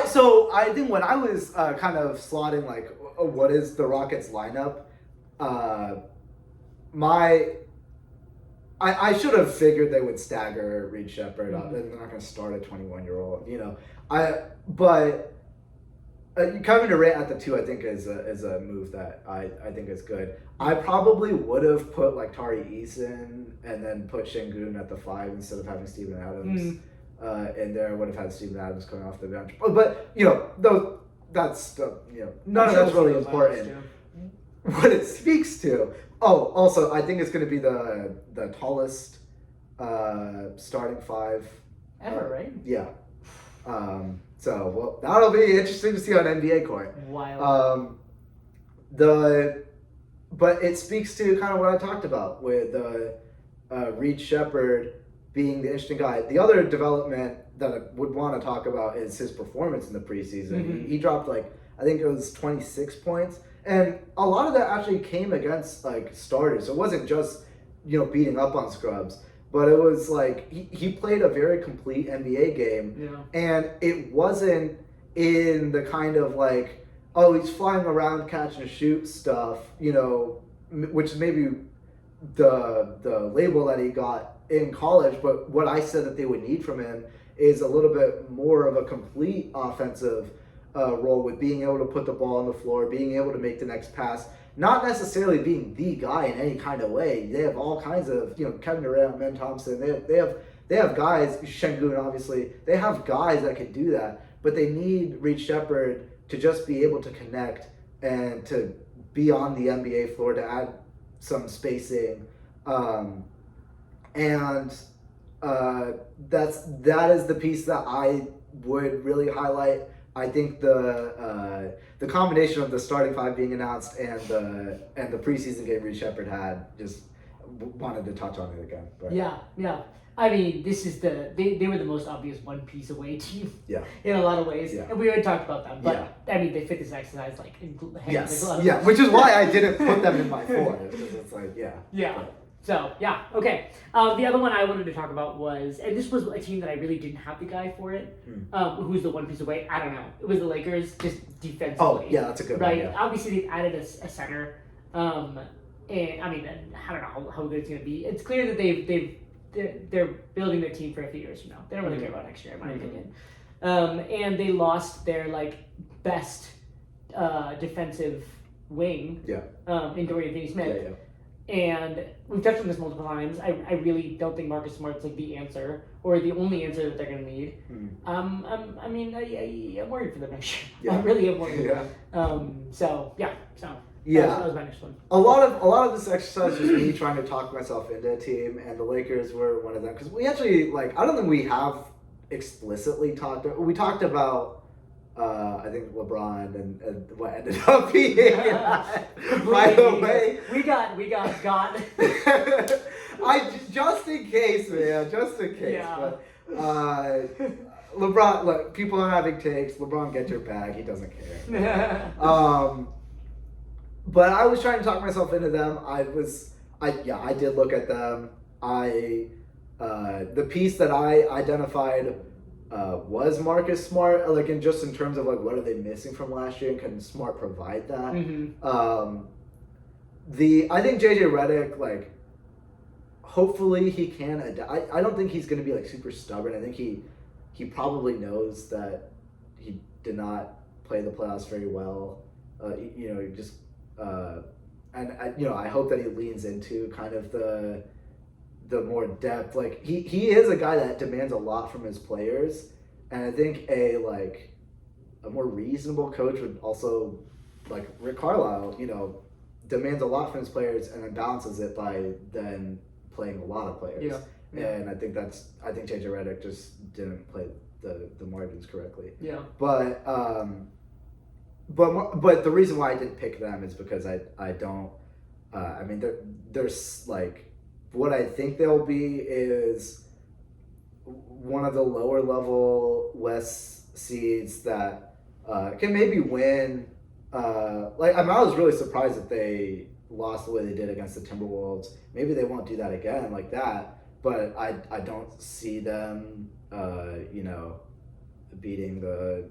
So I think when I was kind of slotting like what is the Rockets lineup, I should have figured they would stagger Reed Sheppard. Mm-hmm. They're not going to start a 21-year-old, you know. But Kevin Durant at the 2, I think is a move that I think is good. I probably would have put like Tari Eason and then put Şengün at the 5 instead of having Steven Adams in there. I would have had Steven Adams coming off the bench. But you know, that's none of that's really important. What it speaks to. Oh, also, I think it's going to be the tallest starting 5 ever, right? Yeah. So, well, that'll be interesting to see on NBA court. Wild. But it speaks to kind of what I talked about with Reed Sheppard being the interesting guy. The other development that I would want to talk about is his performance in the preseason. Mm-hmm. He dropped I think it was 26 points. And a lot of that actually came against starters. So it wasn't just, beating up on scrubs. But it was he played a very complete NBA game. Yeah. And it wasn't in the kind of he's flying around catch and shoot stuff, which is maybe the label that he got in college. But what I said that they would need from him is a little bit more of a complete offensive role with being able to put the ball on the floor, being able to make the next pass, not necessarily being the guy in any kind of way. They have all kinds of, Kevin Durant, Ben Thompson, they have guys, Şengün obviously, they have guys that can do that, but they need Reed Sheppard to just be able to connect and to be on the NBA floor to add some spacing. That is the piece that I would really highlight. I think the combination of the starting 5 being announced and the preseason game Reed Sheppard had, just wanted to touch on it again. But. Yeah. I mean, this is they were the most obvious one piece away team. Yeah. In a lot of ways. Yeah. And we already talked about them. But yeah. I mean, they fit this exercise in yes. glove. Yeah. Which is why I didn't put them in my 4. It's Yeah. But. So, yeah, okay. The other one I wanted to talk about was, and this was a team that I really didn't have the guy for it, who's the one piece away. I don't know. It was the Lakers, just defensively. Oh, yeah, that's a good right? one. Yeah. Obviously, they've added a center. And, I mean, I don't know how good it's going to be. It's clear that they're building their team for a few years from now. They don't really care about next year, in my opinion. And they lost their, best defensive wing in Dorian Finney-Smith. Yeah. And we've touched on this multiple times. I really don't think Marcus Smart's the answer or the only answer that they're going to need. I'm worried for them next year. Yeah. I really am worried. Yeah. That was my next one. A lot of this exercise was me trying to talk myself into a team, and the Lakers were one of them because we actually I don't think we have explicitly talked. We talked about. I think LeBron and what ended up being. By the way, we got. Just in case, man. Just in case. Yeah. But, LeBron. Look, people are having takes. LeBron, get your bag. He doesn't care. But I was trying to talk myself into them. I did look at them. The piece that I identified. Was Marcus Smart in terms of what are they missing from last year, and can Smart provide that? Mm-hmm. I think JJ Redick hopefully he can adapt. I don't think he's going to be super stubborn. I think he probably knows that he did not play the playoffs very well. I hope that he leans into kind of the more depth. He is a guy that demands a lot from his players, and I think a more reasonable coach would also Rick Carlisle, demands a lot from his players and then balances it by then playing a lot of players. Yeah. And I think JJ Redick just didn't play the margins correctly. Yeah. But the reason why I didn't pick them is because I don't. There's what I think they'll be is one of the lower level West seeds that can maybe win. I was really surprised that they lost the way they did against the Timberwolves. Maybe they won't do that again like that, but I don't see them, beating the.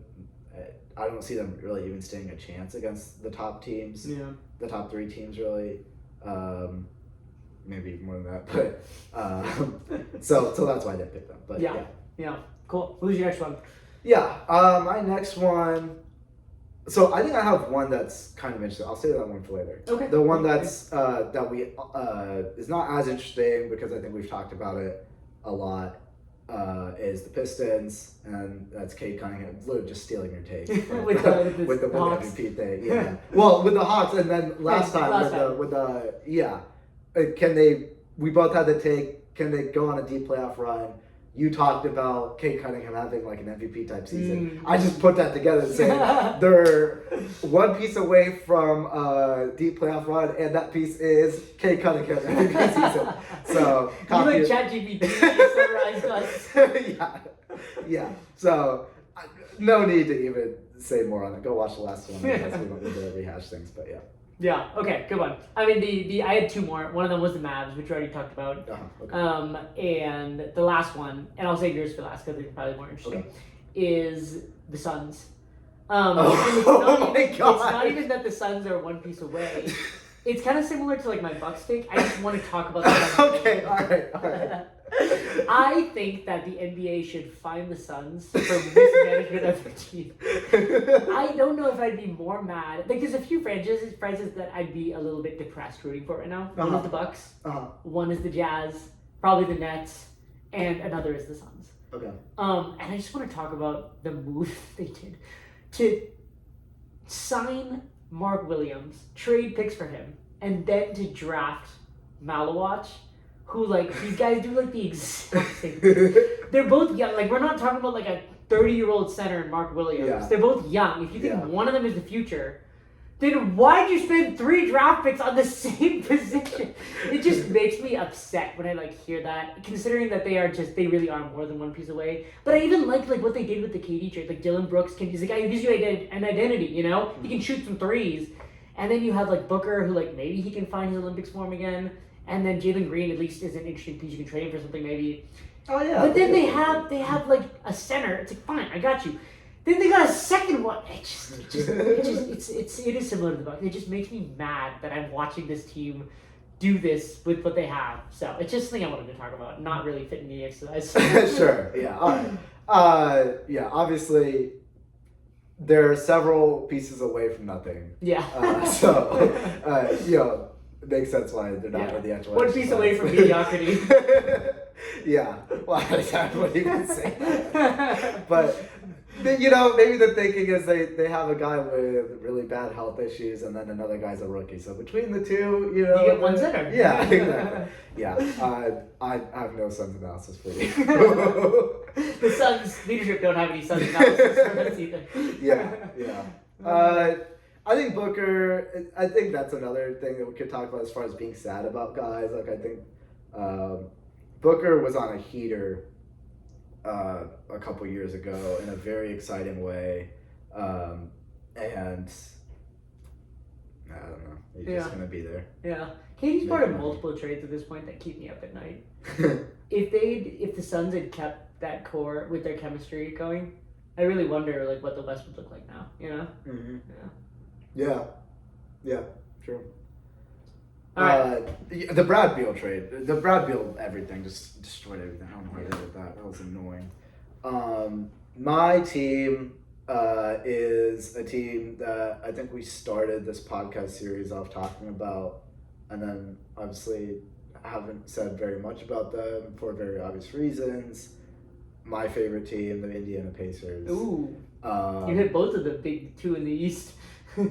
I don't see them really even standing a chance against the top teams. Yeah. The top 3 teams really. Maybe more than that, but so that's why I didn't pick them. But yeah, cool. Who's your next one? Yeah, my next one. So I think I have one that's kind of interesting. I'll save that one for later. Okay. The one that's that we is not as interesting because I think we've talked about it a lot. Is the Pistons, and that's Kate Cunningham. Literally just stealing your take with the Hawks. MVP thing. Yeah. Well, with the Hawks, and then last time with the can they? We both had the take. Can they go on a deep playoff run? You talked about Kate Cunningham having like an MVP type season. I just put that together and said they're one piece away from a deep playoff run, and that piece is Kate Cunningham MVP season. So you like ChatGPT summarized us. yeah. So no need to even say more on it. Go watch the last one because we don't need to rehash things. But yeah. Yeah. Okay. Good one. I mean, the I had 2 more. One of them was the Mavs, which we already talked about. Okay. And the last one, and I'll save yours for last because they're probably more interesting, is the Suns. And it's not my God! It's not even that the Suns are one piece away. It's kind of similar to like my Bucks take. I just want to talk about the Suns. Okay. All right. I think that the NBA should fine the Suns for mismanagement of their team. I don't know if I'd be more mad. Like, there's a few franchises that I'd be a little bit depressed rooting for right now. One is the Bucks. One is the Jazz. Probably the Nets. And another is the Suns. Okay. And I just want to talk about the move they did to sign Mark Williams, trade picks for him, and then to draft Malawach. Who, like, these guys do, like, the exact same thing. They're both young. Like, we're not talking about, like, a 30-year-old center and Mark Williams. Yeah. They're both young. If you think one of them is the future, then why'd you spend 3 draft picks on the same position? It just makes me upset when I, like, hear that, considering that they really are more than one piece away. But I even like what they did with the KD trade. Like, Dylan Brooks, he's a guy who gives you an identity, you know? He can shoot some threes. And then you have, like, Booker, who, like, maybe he can find his Olympics form again. And then Jalen Green at least is an interesting piece. You can trade him for something maybe. Oh yeah. But then they have like a center. It's like, fine, I got you. Then they got a second one. It is similar to the Bucks. It just makes me mad that I'm watching this team do this with what they have. So it's just something I wanted to talk about. Not really fitting the exercise. Sure. Yeah. All right. Yeah. Obviously, there are several pieces away from nothing. Yeah. Makes sense why they're not in the actual. One piece away from mediocrity. Yeah. Well, I wouldn't even say that. But, maybe the thinking is they have a guy with really bad health issues and then another guy's a rookie. So between the two, you get one center. Yeah, exactly. Yeah. I have no Suns analysis for you. The Suns leadership don't have any Suns analysis for us either. Yeah. I think Booker, I think that's another thing that we could talk about as far as being sad about guys. Like, I think Booker was on a heater a couple years ago in a very exciting way. And I don't know. He's just going to be there. Yeah. Katie's part of multiple trades at this point that keep me up at night. If the Suns had kept that core with their chemistry going, I really wonder, like, what the West would look like now, you know? Mm-hmm. Yeah, true. All right. The Brad Beal trade, the Brad Beal everything just destroyed everything. I don't know why I did that. That was annoying. My team is a team that I think we started this podcast series off talking about, and then obviously haven't said very much about them for very obvious reasons. My favorite team, the Indiana Pacers. Ooh. You hit both of the big 2 in the East. The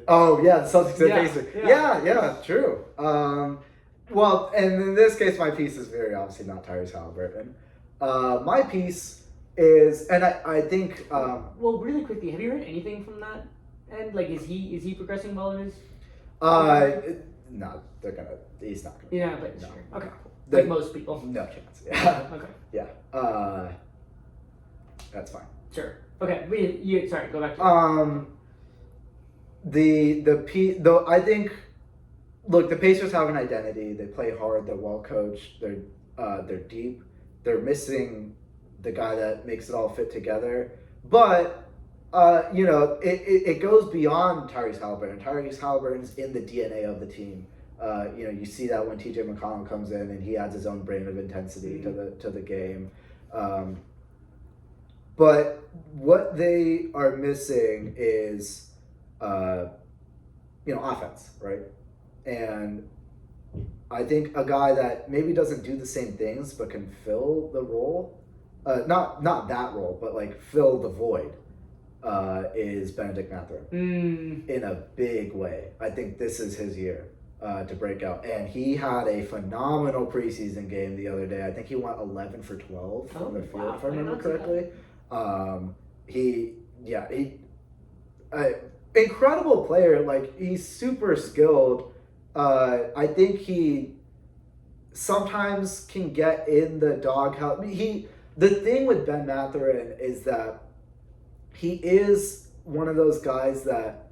Celtics and Pacers. Yeah, true. Well, and in this case, my piece is very obviously not Tyrese Halliburton. My piece is, and I think. Well, really quickly, have you heard anything from that? And like, is he progressing well in his? No, he's not gonna. Yeah, but no, sure. Okay. Like most people. No chance. Yeah. Okay. Yeah. That's fine. Sure. Okay. Sorry. Go back to. I think. Look, the Pacers have an identity. They play hard. They're well coached. They're deep. They're missing the guy that makes it all fit together. But it goes beyond Tyrese Halliburton. Tyrese Halliburton's in the DNA of the team. You see that when TJ McConnell comes in and he adds his own brand of intensity to the game. But what they are missing is, offense, right? And I think a guy that maybe doesn't do the same things but can fill the role, not that role, but like fill the void, is Benedict Mathurin in a big way. I think this is his year to break out, and he had a phenomenal preseason game the other day. I think he went 11 for 12 from the field, if I remember correctly. Incredible player. Like, he's super skilled. I think he sometimes can get in the doghouse. The thing with Ben Mathurin is that he is one of those guys that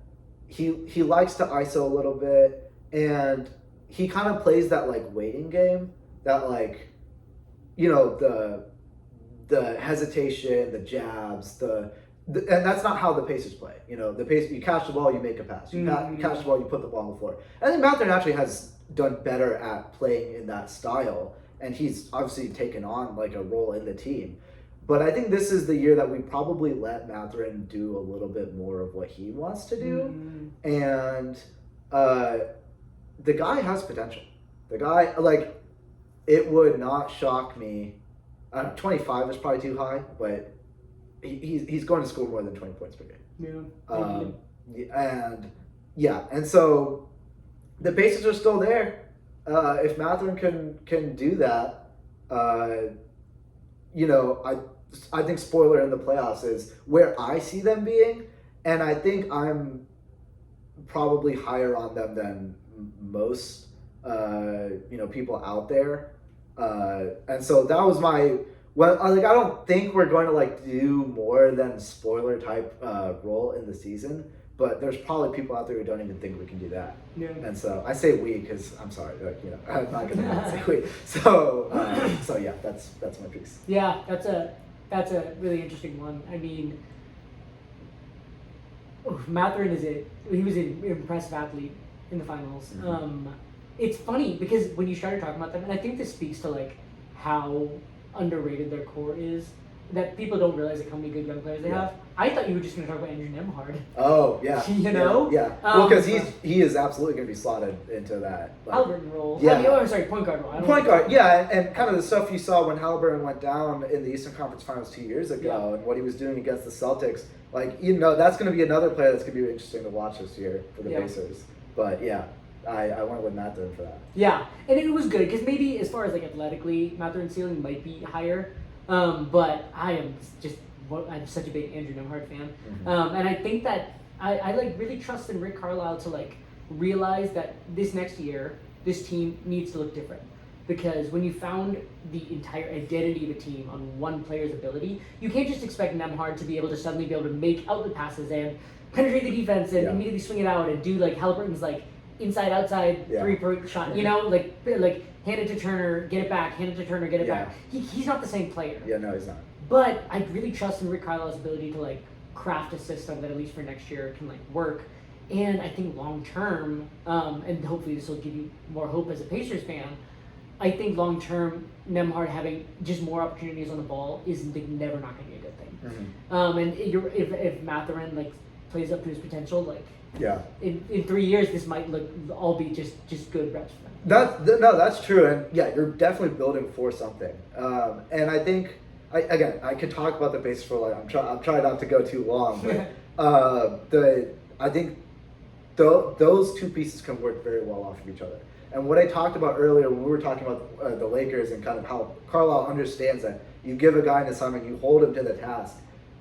he likes to ISO a little bit, and he kind of plays that like waiting game, that like, the hesitation, the jabs, and that's not how the Pacers play. The Pacers, you catch the ball, you make a pass. You catch the ball, you put the ball on the floor. I think Mathurin actually has done better at playing in that style, and he's obviously taken on like a role in the team. But I think this is the year that we probably let Mathurin do a little bit more of what he wants to do. And the guy has potential. The guy, like, it would not shock me. 25 is probably too high, but he's going to score more than 20 points per game. And so the Pacers are still there. If Mathurin can do that, I think spoiler in the playoffs is where I see them being, and I think I'm probably higher on them than most people out there. And so that was my. Well, I don't think we're going to like do more than spoiler type role in the season, but there's probably people out there who don't even think we can do that. Yeah. And so I say we because I'm sorry, I'm not going to say we. So yeah, that's my piece. Yeah, that's a really interesting one. I mean, Mathurin he was an impressive athlete in the finals. It's funny because when you started talking about them, and I think this speaks to like how underrated their core is, that people don't realize like how many good young players they have. I thought you were just going to talk about Andrew Nembhard. Oh yeah, Yeah. Well, because he is absolutely going to be slotted into that Halliburton role. Yeah. Point guard role. Point guard, yeah, and kind of the stuff you saw when Halliburton went down in the Eastern Conference Finals 2 years ago, and what he was doing against the Celtics. Like, that's going to be another player that's going to be interesting to watch this year for the Pacers. But yeah. I went with Mathurin for that. Yeah, and it was good because maybe as far as like athletically, Mathurin's ceiling might be higher, but I'm such a big Andrew Nembhard fan, and I think that I like really trust in Rick Carlisle to like realize that this next year this team needs to look different, because when you found the entire identity of a team on one player's ability, you can't just expect Nembhard to be able to make outlet passes and penetrate the defense and immediately swing it out and do like Halliburton's like inside outside 3-point shot, like hand it to Turner, get it back, hand it to Turner, get it back. He's not the same player. Yeah, no, he's not. But I really trust in Rick Carlisle's ability to like craft a system that at least for next year can like work. And I think long term, and hopefully this will give you more hope as a Pacers fan, I think long term Nembhard having just more opportunities on the ball is never not going to be a good thing. And if Mathurin like plays up to his potential, like. Yeah. In 3 years, this might all be just good reps for them. That's true, and yeah, you're definitely building for something. And I think I could talk about the Pacers for a while. I'm trying not to go too long, but I think those two pieces can work very well off of each other. And what I talked about earlier when we were talking about the Lakers and kind of how Carlisle understands that you give a guy an assignment, you hold him to the task,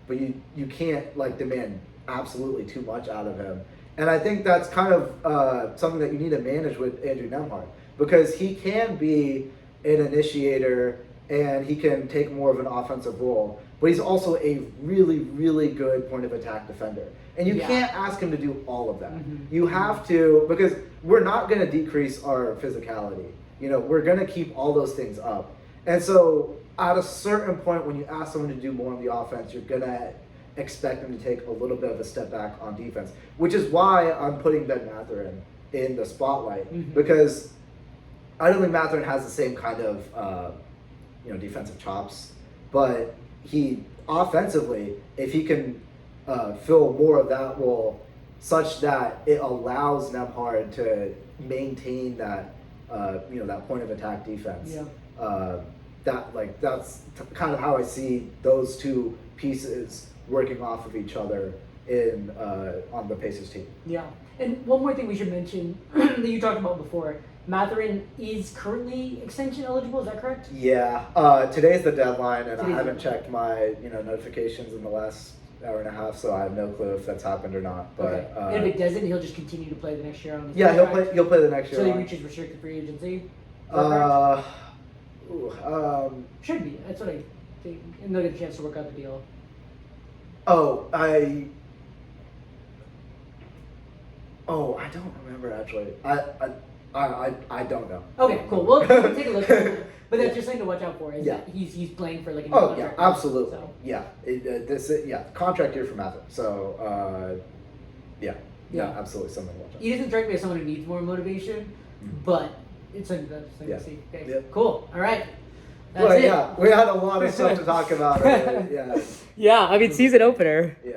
but you can't like demand absolutely too much out of him. And I think that's kind of something that you need to manage with Andrew Nembhard, because he can be an initiator, and he can take more of an offensive role. But he's also a really, really good point of attack defender. And you Yeah. can't ask him to do all of that. Mhm. You have to, because we're not going to decrease our physicality. You know, we're going to keep all those things up. And so at a certain point, when you ask someone to do more on the offense, you're going to expect them to take a little bit of a step back on defense, which is why I'm putting Ben Mathurin in the spotlight, Mhm. because I don't think Mathurin has the same kind of defensive chops, but he offensively, if he can fill more of that role, such that it allows Nembhard to maintain that that point of attack defense. Yeah. That's kind of how I see those two pieces working off of each other in on the Pacers team. Yeah. And one more thing we should mention that you talked about before, Mathurin is currently extension eligible, is that correct? Yeah. Today's the deadline, and I Today's haven't the- checked my notifications in the last hour and a half, so I have no clue if that's happened or not. But Okay. And if it doesn't, he'll just continue to play the next year on his yeah, contract. he'll play the next year. So he on. reaches restricted free agency. Is that correct? Should be. That's what I think. And they'll get a chance to work out the deal. I don't remember actually. I don't know. Okay, cool. We'll take a look. But that's just something to watch out for. Is Yeah. that he's playing for like a new Oh yeah, contract. absolutely. So, Yeah, contract year for Mathurin. So yeah, Yeah. absolutely something to watch out. he doesn't strike me as someone who needs more motivation, Mhm. but it's something Yeah. to see. Okay. Yeah. Cool. All right. That's But it. yeah, we had a lot of stuff to talk about. Yeah. Yeah, I mean, season opener. Yeah.